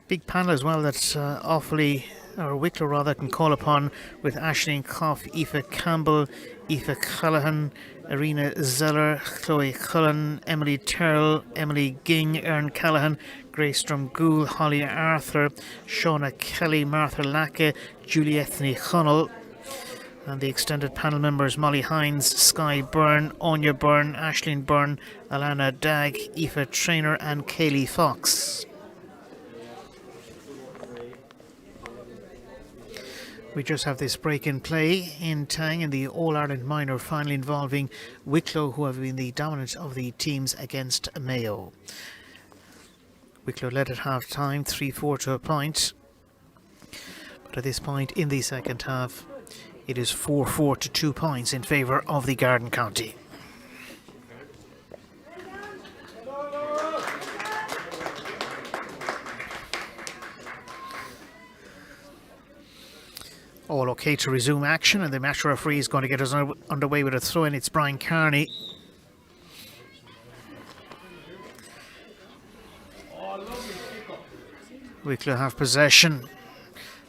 Big panel as well that Wicklow rather, can call upon, with Aisling Coff, Aoife Campbell, Aoife Callaghan, Irina Zeller, Chloe Cullen, Emily Terrell, Emily Ging, Erin Callaghan, Grace Drumgoole, Holly Arthur, Shauna Kelly, Martha Lacke, Juliette Hunnell. And the extended panel members: Molly Hines, Skye Byrne, Anya Byrne, Aisling Byrne, Alana Dagg, Aoife Traynor and Kaylee Fox. We just have this break in play in Tang in the All-Ireland Minor final involving Wicklow, who have been the dominant of the teams against Mayo. Wicklow led at half-time, 3-4 to a point. But at this point in the second half, it is 4-4 to 2 points in favour of the Garden County. All okay to resume action, and the match referee is going to get us underway with a throw-in. It's Brian Carney. Wicklow have possession.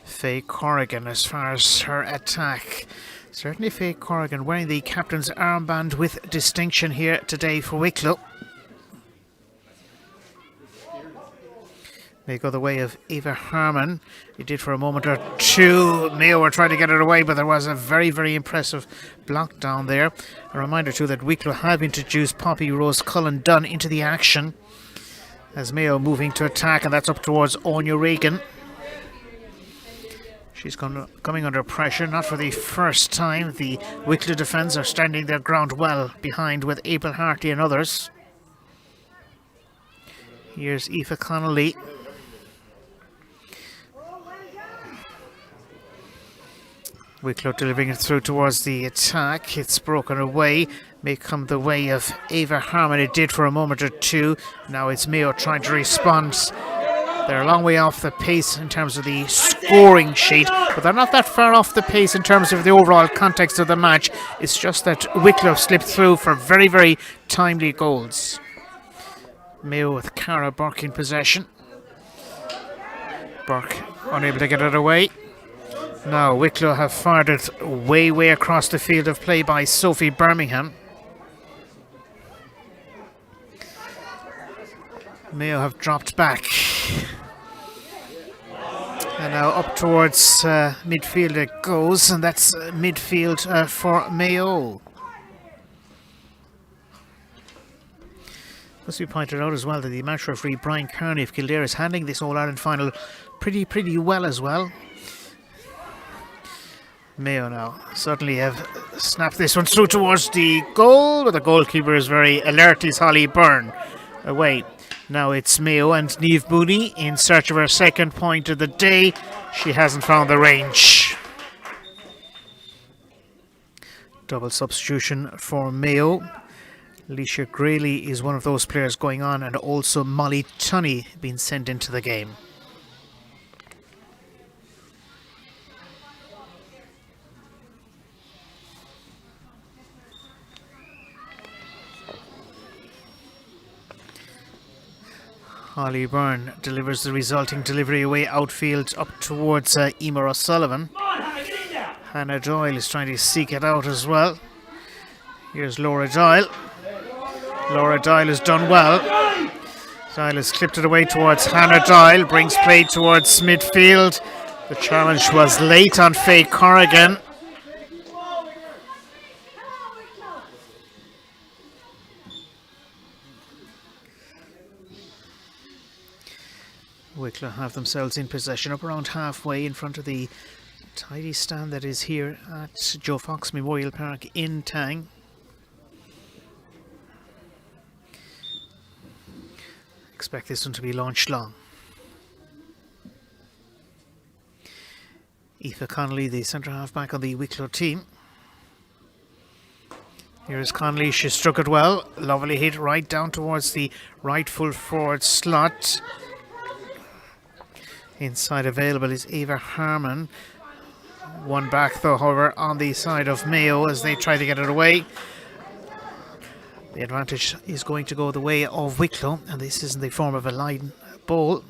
Faye Corrigan as far as her attack. Certainly Faye Corrigan wearing the captain's armband with distinction here today for Wicklow. May go the way of Eva Harmon. It did for a moment or two. Mayo were trying to get it away, but there was a very, very impressive block down there. A reminder too that Wicklow have introduced Poppy Rose Cullen Dunn into the action, as Mayo moving to attack, and that's up towards Anya Regan. She's coming under pressure, not for the first time. The Wicklow defence are standing their ground well behind, with April Hartley and others. Here's Aoife Connolly. Wicklow delivering it through towards the attack. It's broken away. May come the way of Ava Harmon. It did for a moment or two. Now it's Mayo trying to respond. They're a long way off the pace in terms of the scoring sheet, but they're not that far off the pace in terms of the overall context of the match. It's just that Wicklow slipped through for very, very timely goals. Mayo with Cara Burke in possession. Burke unable to get it away. Now Wicklow have fired it way across the field of play by Sophie Birmingham. Mayo have dropped back. And now up towards midfield it goes, and that's midfield for Mayo. Must be pointed out as well that the match referee Brian Kearney of Kildare is handling this All-Ireland final pretty well as well. Mayo now certainly have snapped this one through towards the goal, but the goalkeeper is very alert. Is Holly Byrne away. Now it's Mayo and Niamh Mooney in search of her second point of the day. She hasn't found the range. Double substitution for Mayo. Alicia Grayley is one of those players going on, and also Molly Tunney being sent into the game. Holly Byrne delivers the resulting delivery away outfield up towards Emer O'Sullivan. Hannah Doyle is trying to seek it out as well. Here's Laura Doyle. Laura Doyle has done well. Doyle has clipped it away towards Hannah Doyle, brings play towards midfield. The challenge was late on Faye Corrigan. Wicklow have themselves in possession up around halfway in front of the tidy stand that is here at Joe Fox Memorial Park in Tang. Expect this one to be launched long. Aoife Connolly, the centre half back on the Wicklow team. Here's Connolly, she struck it well. Lovely hit right down towards the right full forward slot. Inside available is Eva Harmon. One back though, however, on the side of Mayo as they try to get it away. The advantage is going to go the way of Wicklow, and this is in the form of a line ball.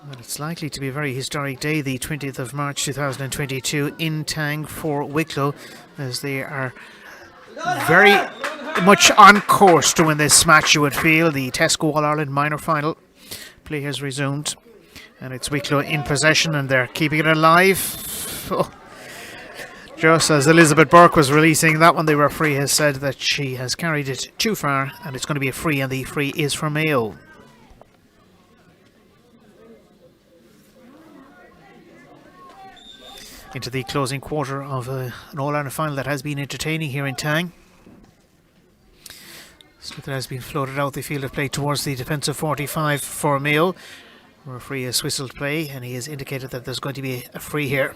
Well, it's likely to be a very historic day, the 20th of March 2022 in Tang for Wicklow, as they are very much on course to win this match, you would feel. The Tesco All-Ireland minor final play has resumed, and it's Wicklow in possession, and they're keeping it alive. Oh. Just as Elizabeth Burke was releasing that one, the referee has said that she has carried it too far, and it's going to be a free, and the free is for Mayo. Into the closing quarter of an All-Ireland final that has been entertaining here in Tang. Slipper has been floated out the field of play towards the defensive 45 for Mayo. The referee has whistled play, and he has indicated that there's going to be a free here.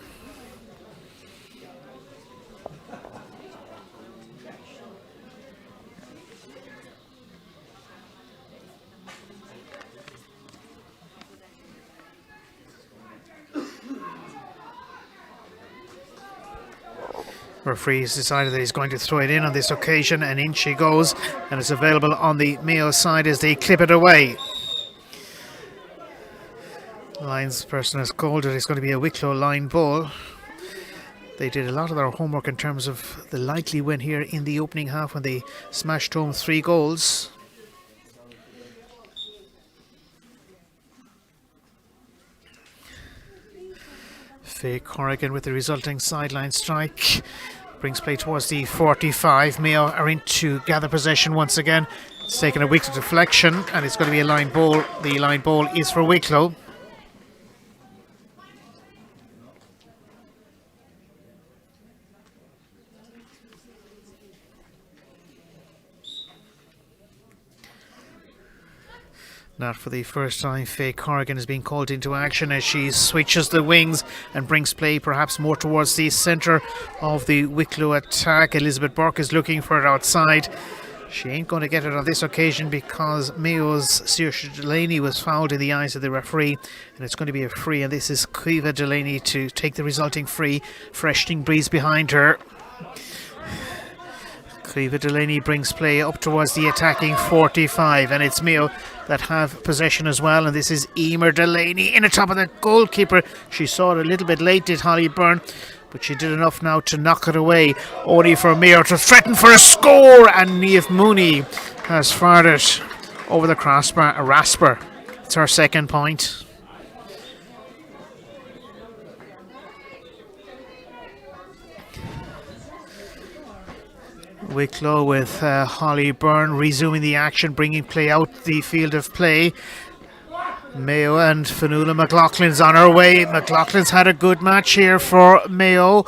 Referee has decided that he's going to throw it in on this occasion, and in she goes, and it's available on the Mayo side as they clip it away. Linesperson has called it. It's going to be a Wicklow line ball. They did a lot of their homework in terms of the likely win here in the opening half when they smashed home 3 goals. Faye Corrigan with the resulting sideline strike. Brings play towards the 45. Mayo are in to gather possession once again. It's taken a Wicklow deflection, and it's going to be a line ball. The line ball is for Wicklow. Not for the first time, Faye Corrigan is being called into action as she switches the wings and brings play perhaps more towards the centre of the Wicklow attack. Elizabeth Burke is looking for it outside. She ain't going to get it on this occasion because Mayo's Saoirse Delaney was fouled in the eyes of the referee, and it's going to be a free, and this is Caoimhe Delaney to take the resulting free. Freshening breeze behind her. Caoimhe Delaney brings play up towards the attacking 45, and it's Mayo that have possession as well, and this is Emer Delaney in the top of the goalkeeper. She saw it a little bit late, did Holly Byrne, but she did enough now to knock it away, only for Mayo to threaten for a score, and Niamh Mooney has fired it over the crossbar. A rasper. It's her second point. Wicklow with Holly Byrne resuming the action, bringing play out the field of play. Mayo and Fionnuala McLaughlin's on her way. McLaughlin's had a good match here for Mayo.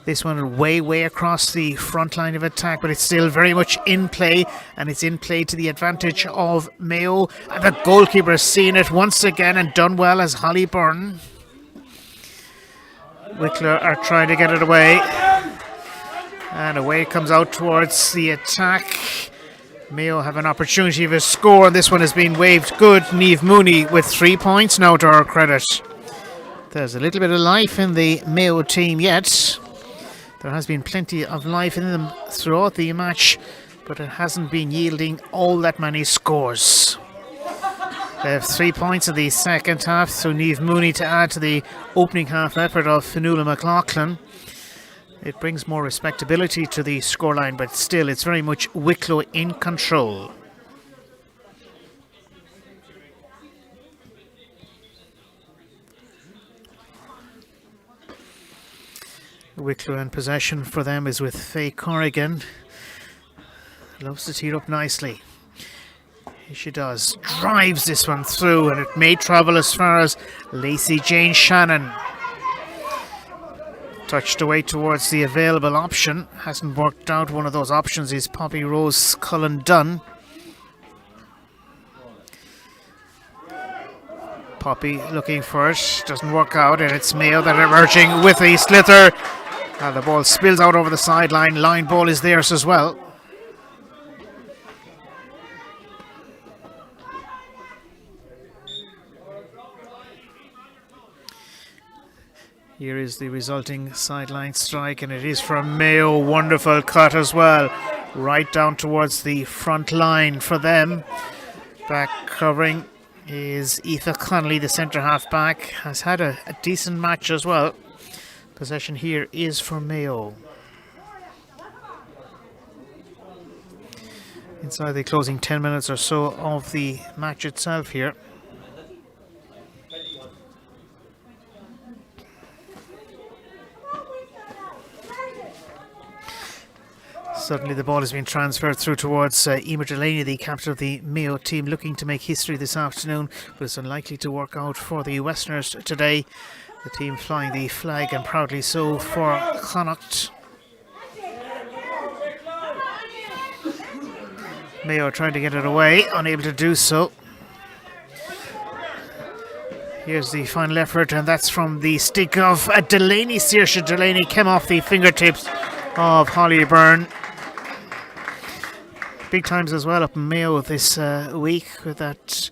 This one way across the front line of attack, but it's still very much in play, and it's in play to the advantage of Mayo. And the goalkeeper has seen it once again and done well as Holly Byrne. Wicklow are trying to get it away. And away it comes out towards the attack. Mayo have an opportunity of a score, and this one has been waved good. Niamh Mooney with 3 points now to her credit. There's a little bit of life in the Mayo team yet. There has been plenty of life in them throughout the match, but it hasn't been yielding all that many scores. They have 3 points in the second half, so Niamh Mooney to add to the opening half effort of Fionnuala McLaughlin. It brings more respectability to the scoreline, but still it's very much Wicklow in control. Wicklow in possession for them is with Faye Corrigan. Loves to tee it up nicely. Here she does. Drives this one through, and it may travel as far as Lacey Jane Shannon. Touched away towards the available option. Hasn't worked out. One of those options is Poppy Rose Cullen Dunn. Poppy looking for it, doesn't work out, and it's Mayo that are emerging with a slither. And the ball spills out over the sideline. Line ball is theirs as well. Here is the resulting sideline strike, and it is from Mayo. Wonderful cut as well, right down towards the front line for them. Back covering is Aoife Connolly, the centre half back, has had a decent match as well. Possession here is for Mayo. Inside the closing 10 minutes or so of the match itself here. Suddenly the ball has been transferred through towards Emer Delaney, the captain of the Mayo team, looking to make history this afternoon, but it's unlikely to work out for the Westerners today. The team flying the flag, and proudly so, for Connacht. Mayo trying to get it away, unable to do so. Here's the final effort, and that's from the stick of Delaney. Saoirse Delaney came off the fingertips of Holly Byrne. Big times as well up in Mayo this week, with that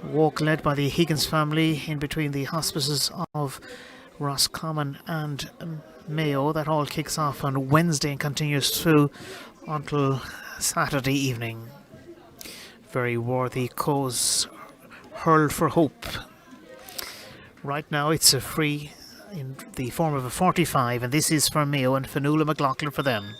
walk led by the Higgins family in between the hospices of Roscommon and Mayo. That all kicks off on Wednesday and continues through until Saturday evening. Very worthy cause hurled for hope. Right now it's a free in the form of a 45, and this is for Mayo and Fionnuala McLaughlin for them.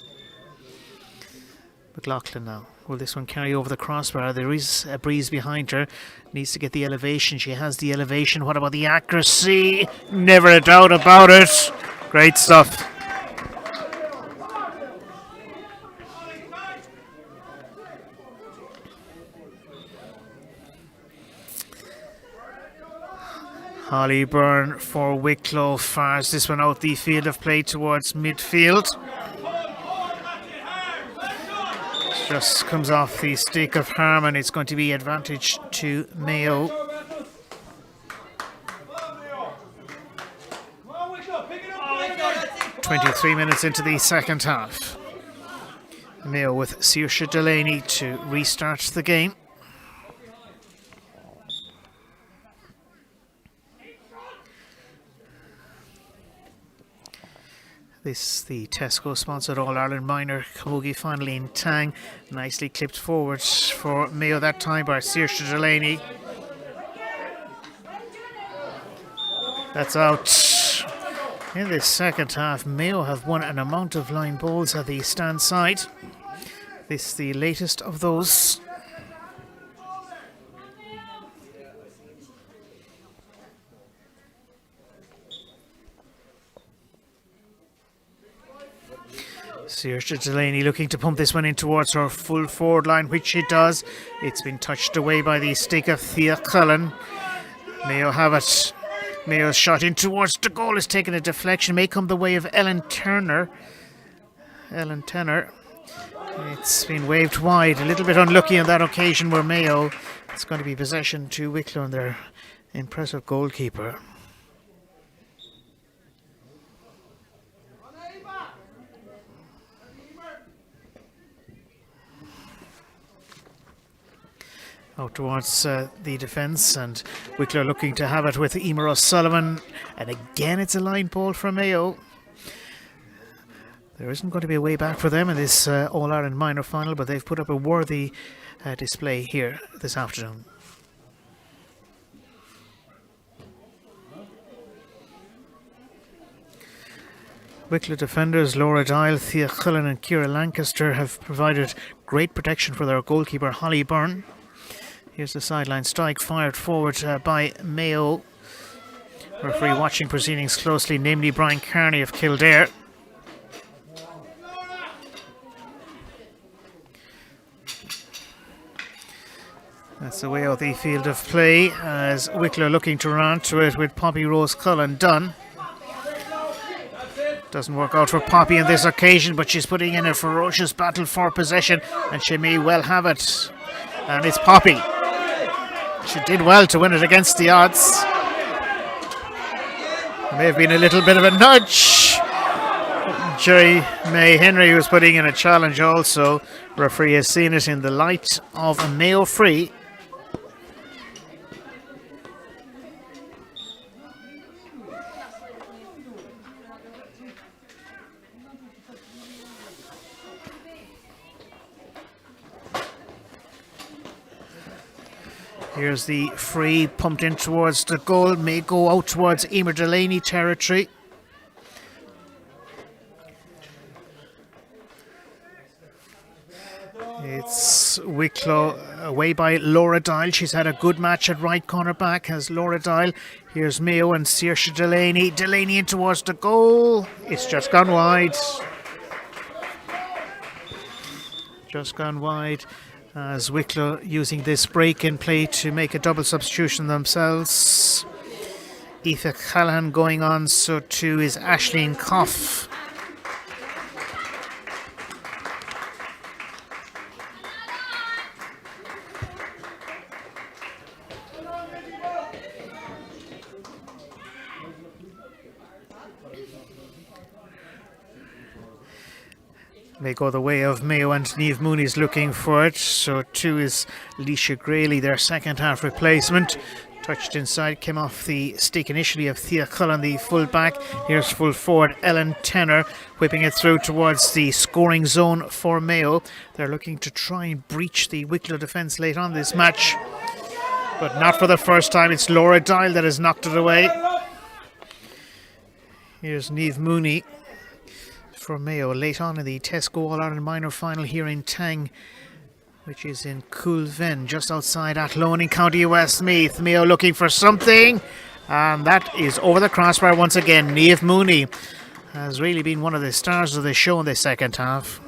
McLaughlin now. Will this one carry over the crossbar? There is a breeze behind her. Needs to get the elevation. She has the elevation. What about the accuracy? Never a doubt about it. Great stuff. Holly Byrne for Wicklow fires this one out the field of play towards midfield. Just comes off the stick of Harmon. It's going to be advantage to Mayo. "23 minutes into the second half. Mayo with Saoirse Delaney to restart the game. This the Tesco sponsored All-Ireland Minor Camogie final in Tang. Nicely clipped forward for Mayo that time by Saoirse Delaney. That's out. In the second half, Mayo have won an amount of line balls at the stand side. This the latest of those. Saoirse Delaney looking to pump this one in towards her full forward line, which she does. It's been touched away by the stick of Thea Cullen. Mayo have it. Mayo's shot in towards the goal is taking a deflection. May come the way of Ellen Turner. It's been waved wide. A little bit unlucky on that occasion where Mayo. It's going to be possession to Wicklow and their impressive goalkeeper. Out towards the defence, and Wicklow looking to have it with Emer O'Sullivan, and again it's a line ball from Mayo. There isn't going to be a way back for them in this All-Ireland minor final, but they've put up a worthy display here this afternoon. Wicklow defenders Laura Dial, Thea Cullen and Ciara Lancaster have provided great protection for their goalkeeper Holly Byrne. Here's the sideline strike fired forward by Mayo. Referee watching proceedings closely, namely Brian Kearney of Kildare. That's the way out the field of play as Wicklow looking to run to it with Poppy Rose Cullen done. Doesn't work out for Poppy on this occasion, but she's putting in a ferocious battle for possession, and she may well have it. And it's Poppy. She did well to win it against the odds. May have been a little bit of a nudge. Jerry May Henry was putting in a challenge also. Referee has seen it in the light of a Mayo free. Here's the free pumped in towards the goal. May go out towards Emer Delaney territory. It's Wicklow away by Laura Dial. She's had a good match at right corner back as Laura Dial. Here's Mayo and Saoirse Delaney. Delaney in towards the goal. It's just gone wide. Just gone wide. As Wicklow using this break in play to make a double substitution themselves. Aoife Callahan going on, so too is Aisling Coff. May go the way of Mayo, and Niamh Mooney's looking for it. So too is Leisha Grayley, their second half replacement. Touched inside, came off the stick initially of Thea Cullen, the full back. Here's full forward Ellen Tenner, whipping it through towards the scoring zone for Mayo. They're looking to try and breach the Wicklow defence late on this match, but not for the first time. It's Laura Dial that has knocked it away. Here's Niamh Mooney for Mayo late on in the Tesco All-Ireland minor final here in Tang, which is in Coolven, just outside Athlone in County Westmeath. Mayo looking for something, and that is over the crossbar once again. Niamh Mooney has really been one of the stars of the show in the second half.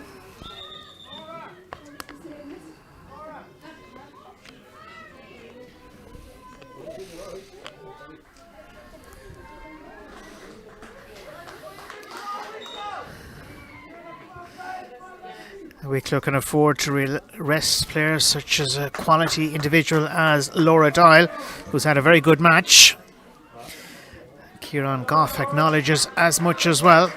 Wicklow can afford to rest players such as a quality individual as Laura Dial, who's had a very good match. Kieran Goff acknowledges as much as well.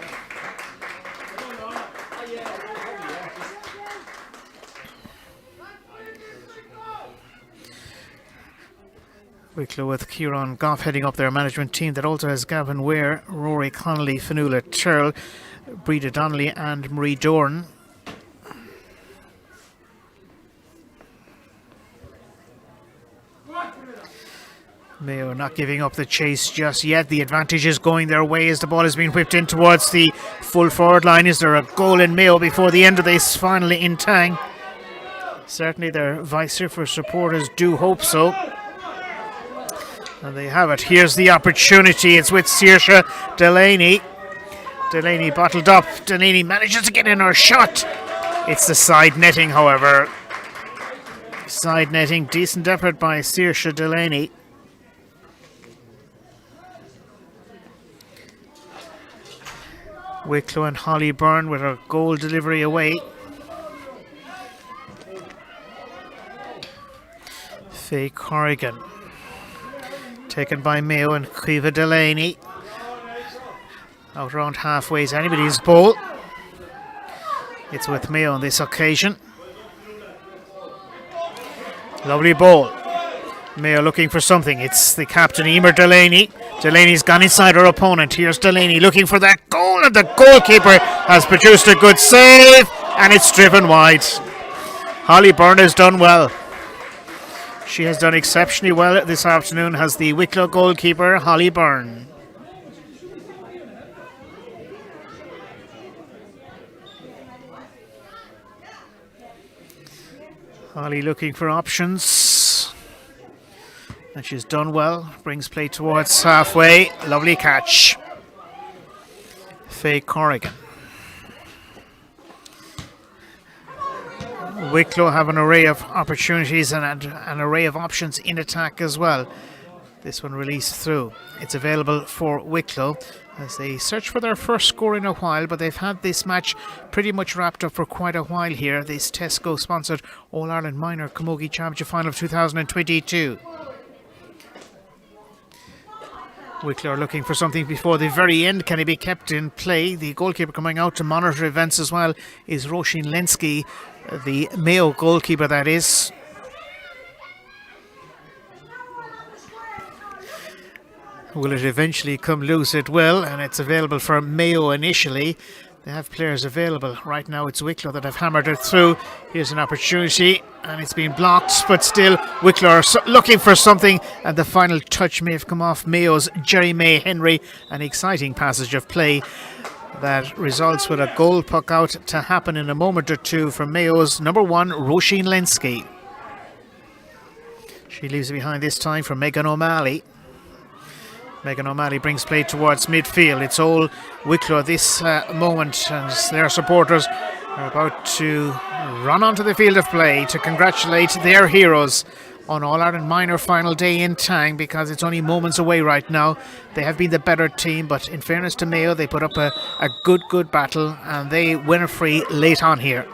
Wicklow with Kieran Goff heading up their management team that also has Gavin Ware, Rory Connolly, Fionnuala Turl, Breda Donnelly and Marie Dorn. Mayo not giving up the chase just yet. The advantage is going their way as the ball is being whipped in towards the full forward line. Is there a goal in Mayo before the end of this finally in Tang? Certainly their vociferous supporters do hope so. And they have it. Here's the opportunity. It's with Saoirse Delaney. Delaney bottled up. Delaney manages to get in her shot. It's the side netting, however. Side netting. Decent effort by Saoirse Delaney. Wicklow and Holly Byrne with her goal delivery away. Faye Corrigan taken by Mayo and Caoimhe Delaney. Out around halfway is anybody's ball. It's with Mayo on this occasion. Lovely ball. Mayo looking for something. It's the captain, Emer Delaney. Delaney's gone inside her opponent. Here's Delaney looking for that goal, and the goalkeeper has produced a good save, and it's driven wide. Holly Byrne has done well. She has done exceptionally well this afternoon, has the Wicklow goalkeeper, Holly Byrne. Holly looking for options. And she's done well. Brings play towards halfway. Lovely catch. Faye Corrigan. Wicklow have an array of opportunities and an array of options in attack as well. This one released through. It's available for Wicklow as they search for their first score in a while, but they've had this match pretty much wrapped up for quite a while here. This Tesco sponsored All-Ireland Minor Camogie Championship Final of 2022. Wicklow are looking for something before the very end. Can he be kept in play? The goalkeeper coming out to monitor events as well is Roisin Lenski, the Mayo goalkeeper, that is. Will it eventually come loose? It will, and it's available for Mayo initially. They have players available. Right now it's Wicklow that have hammered it through. Here's an opportunity, and it's been blocked, but still Wicklow are looking for something, and the final touch may have come off Mayo's Jerry May Henry. An exciting passage of play that results with a goal puck out to happen in a moment or two from Mayo's number 1, Roisin Lenski. She leaves it behind this time for Megan O'Malley. Megan O'Malley brings play towards midfield. It's all Wicklow at this moment, and their supporters are about to run onto the field of play to congratulate their heroes on All-Ireland Minor final day in Tang, because it's only moments away right now. They have been the better team, but in fairness to Mayo, they put up a good battle, and they win a free late on here.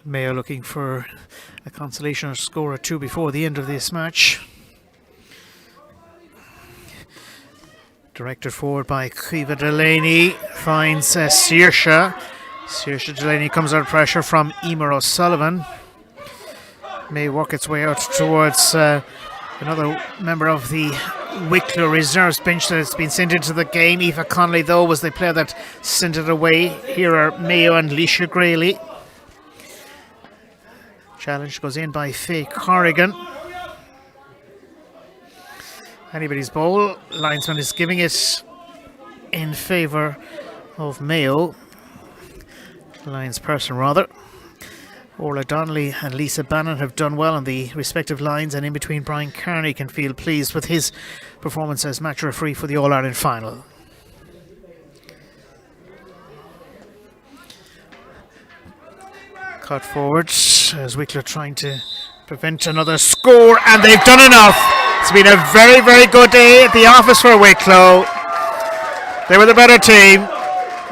Mayo looking for a consolation score or two before the end of this match. Directed forward by Kiva Delaney, finds Saoirse. Saoirse Delaney comes under pressure from Emer O'Sullivan. May work its way out towards another member of the Wicklow reserves bench that has been sent into the game. Aoife Connolly, though, was the player that sent it away. Here are Mayo and Leisha Grayley. Challenge goes in by Faye Corrigan. Anybody's ball. Linesman is giving it in favour of Mayo. Linesperson, rather. Orla Donnelly and Lisa Bannon have done well on the respective lines, and in between Brian Kearney can feel pleased with his performance as match referee for the All-Ireland final. Cut forward as Wicklow trying to prevent another score, and they've done enough. It's been a very good day at the office for Wicklow. They were the better team.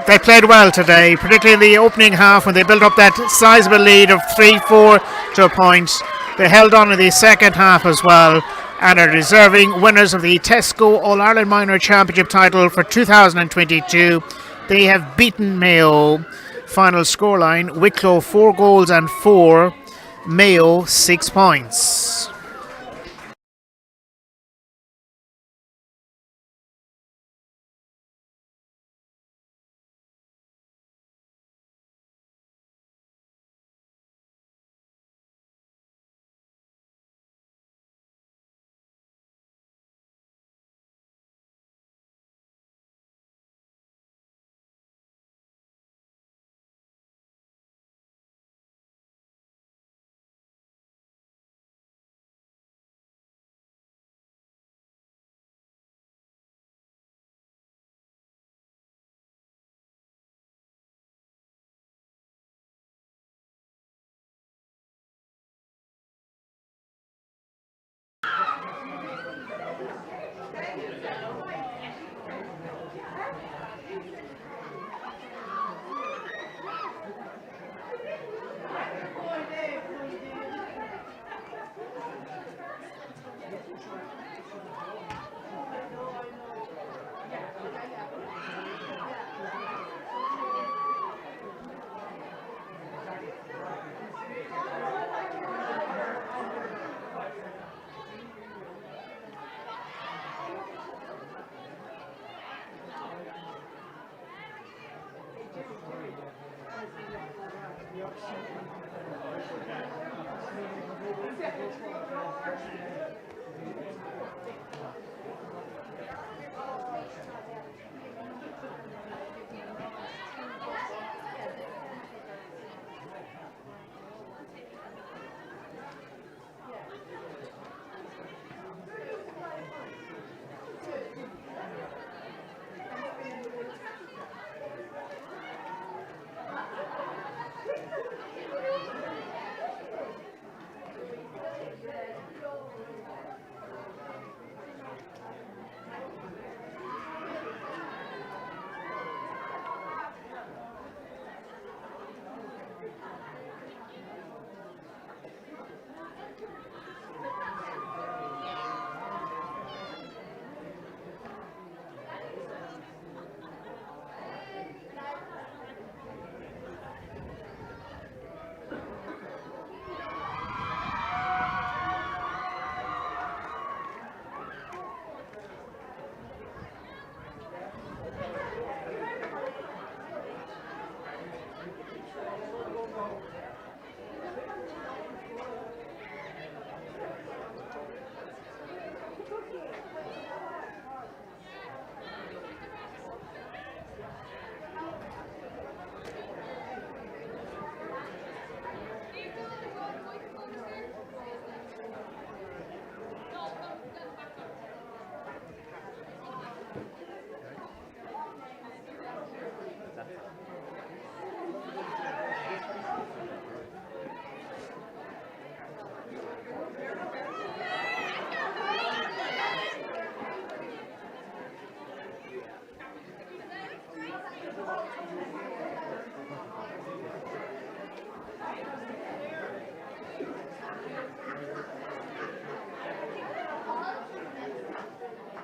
They played well today, particularly in the opening half when they built up that sizable lead of 3-4 to a point. They held on in the second half as well, and are deserving winners of the Tesco All-Ireland Minor Championship title for 2022. They have beaten Mayo. Final scoreline: Wicklow 4 goals and 4, Mayo 6 points.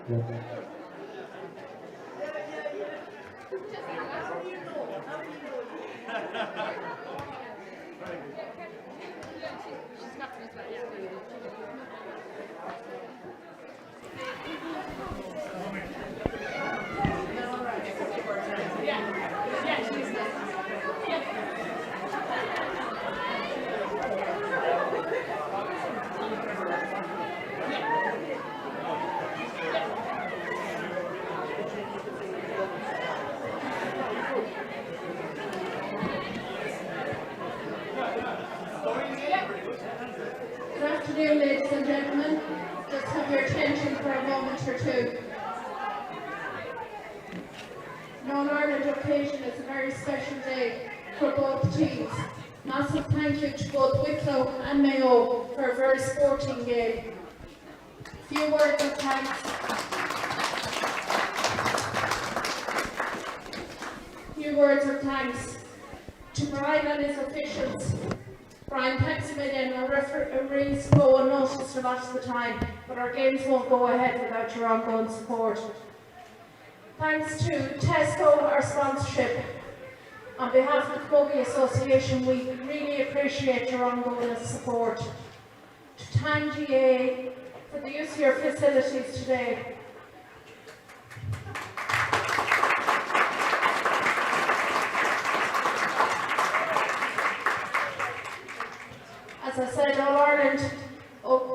Good afternoon, ladies and gentlemen. Just have your attention for a moment or two. The All-Ireland occasion is a very special day for both teams. Massive thank you to both Wicklow and Mayo for a very sporting game. Few words of thanks. To Brian and his officials. Brian, thanks a million. Our referees go unnoticed a lot of the time, but our games won't go ahead without your ongoing support. Thanks to Tesco, our sponsorship. On behalf of the Camogie Association, we really appreciate your ongoing support. To Tang GAA for the use of your facilities today. As I said, All-Ireland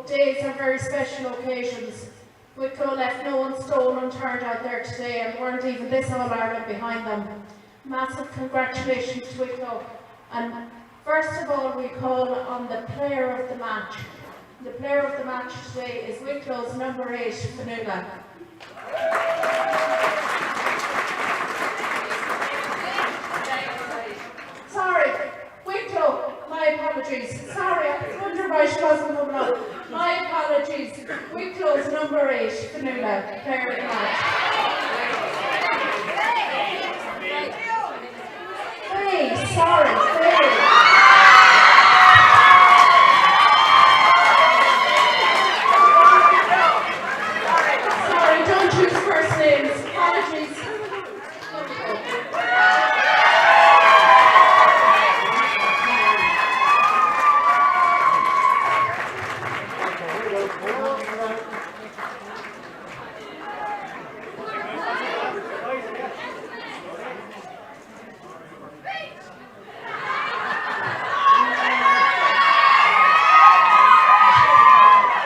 days are very special occasions. Wicklow left no one stone unturned out there today and weren't even this All-Ireland behind them. Massive congratulations to Wicklow. And first of all, we call on the player of the match. The player of the match today is Wicklow's number 8, Fanula. Sorry, Wicklow, my apologies. Sorry, I wonder why she wasn't coming up. My apologies. Wicklow's number 8, Fanula, player of the match. Hey, sorry, hey. Sorry, don't use first names. Apologies.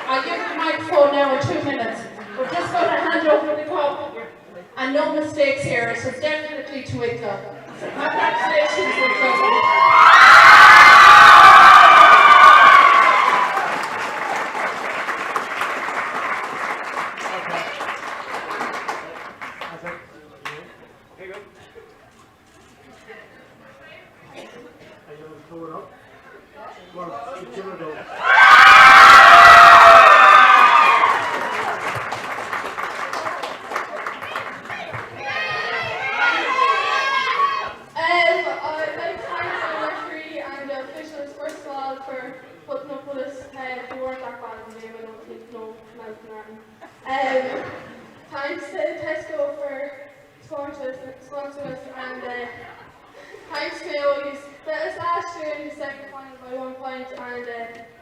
I'll give you the microphone now in 2 minutes. We're just going to hand over the cup. And no mistakes here. It is definitely to Wicklow. So congratulations, Wicklow. I'd like to thank the referee and the officials first of all for putting up with us. We weren't that bad in the game, I don't think, no mouthing around. Thanks to Tesco for sponsoring us, and thanks to Mayo. He's beat us last year in the second final by 1 point, and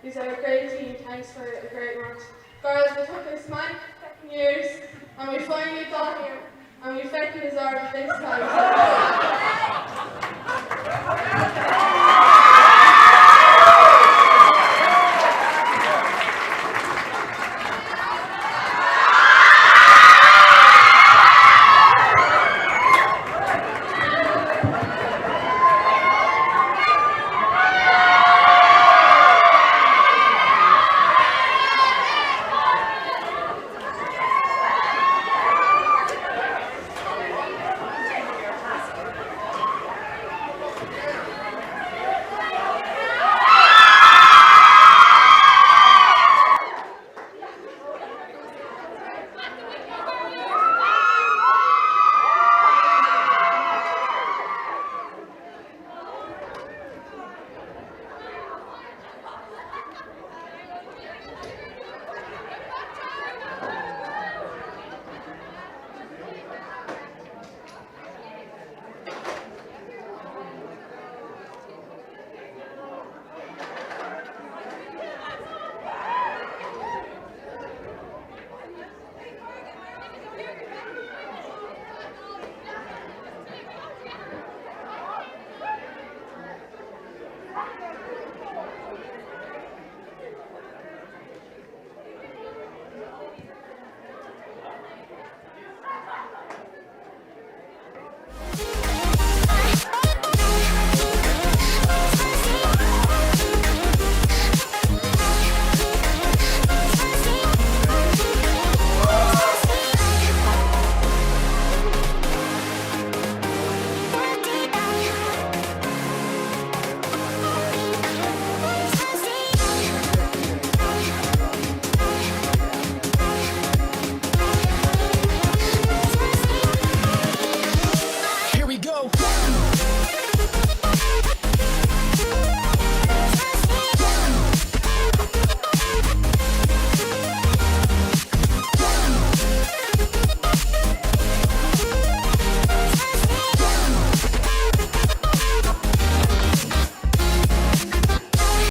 he's our great team. Thanks for a great match. Girls, it took us 7 years, and we finally got here, and we fucking deserved it this time.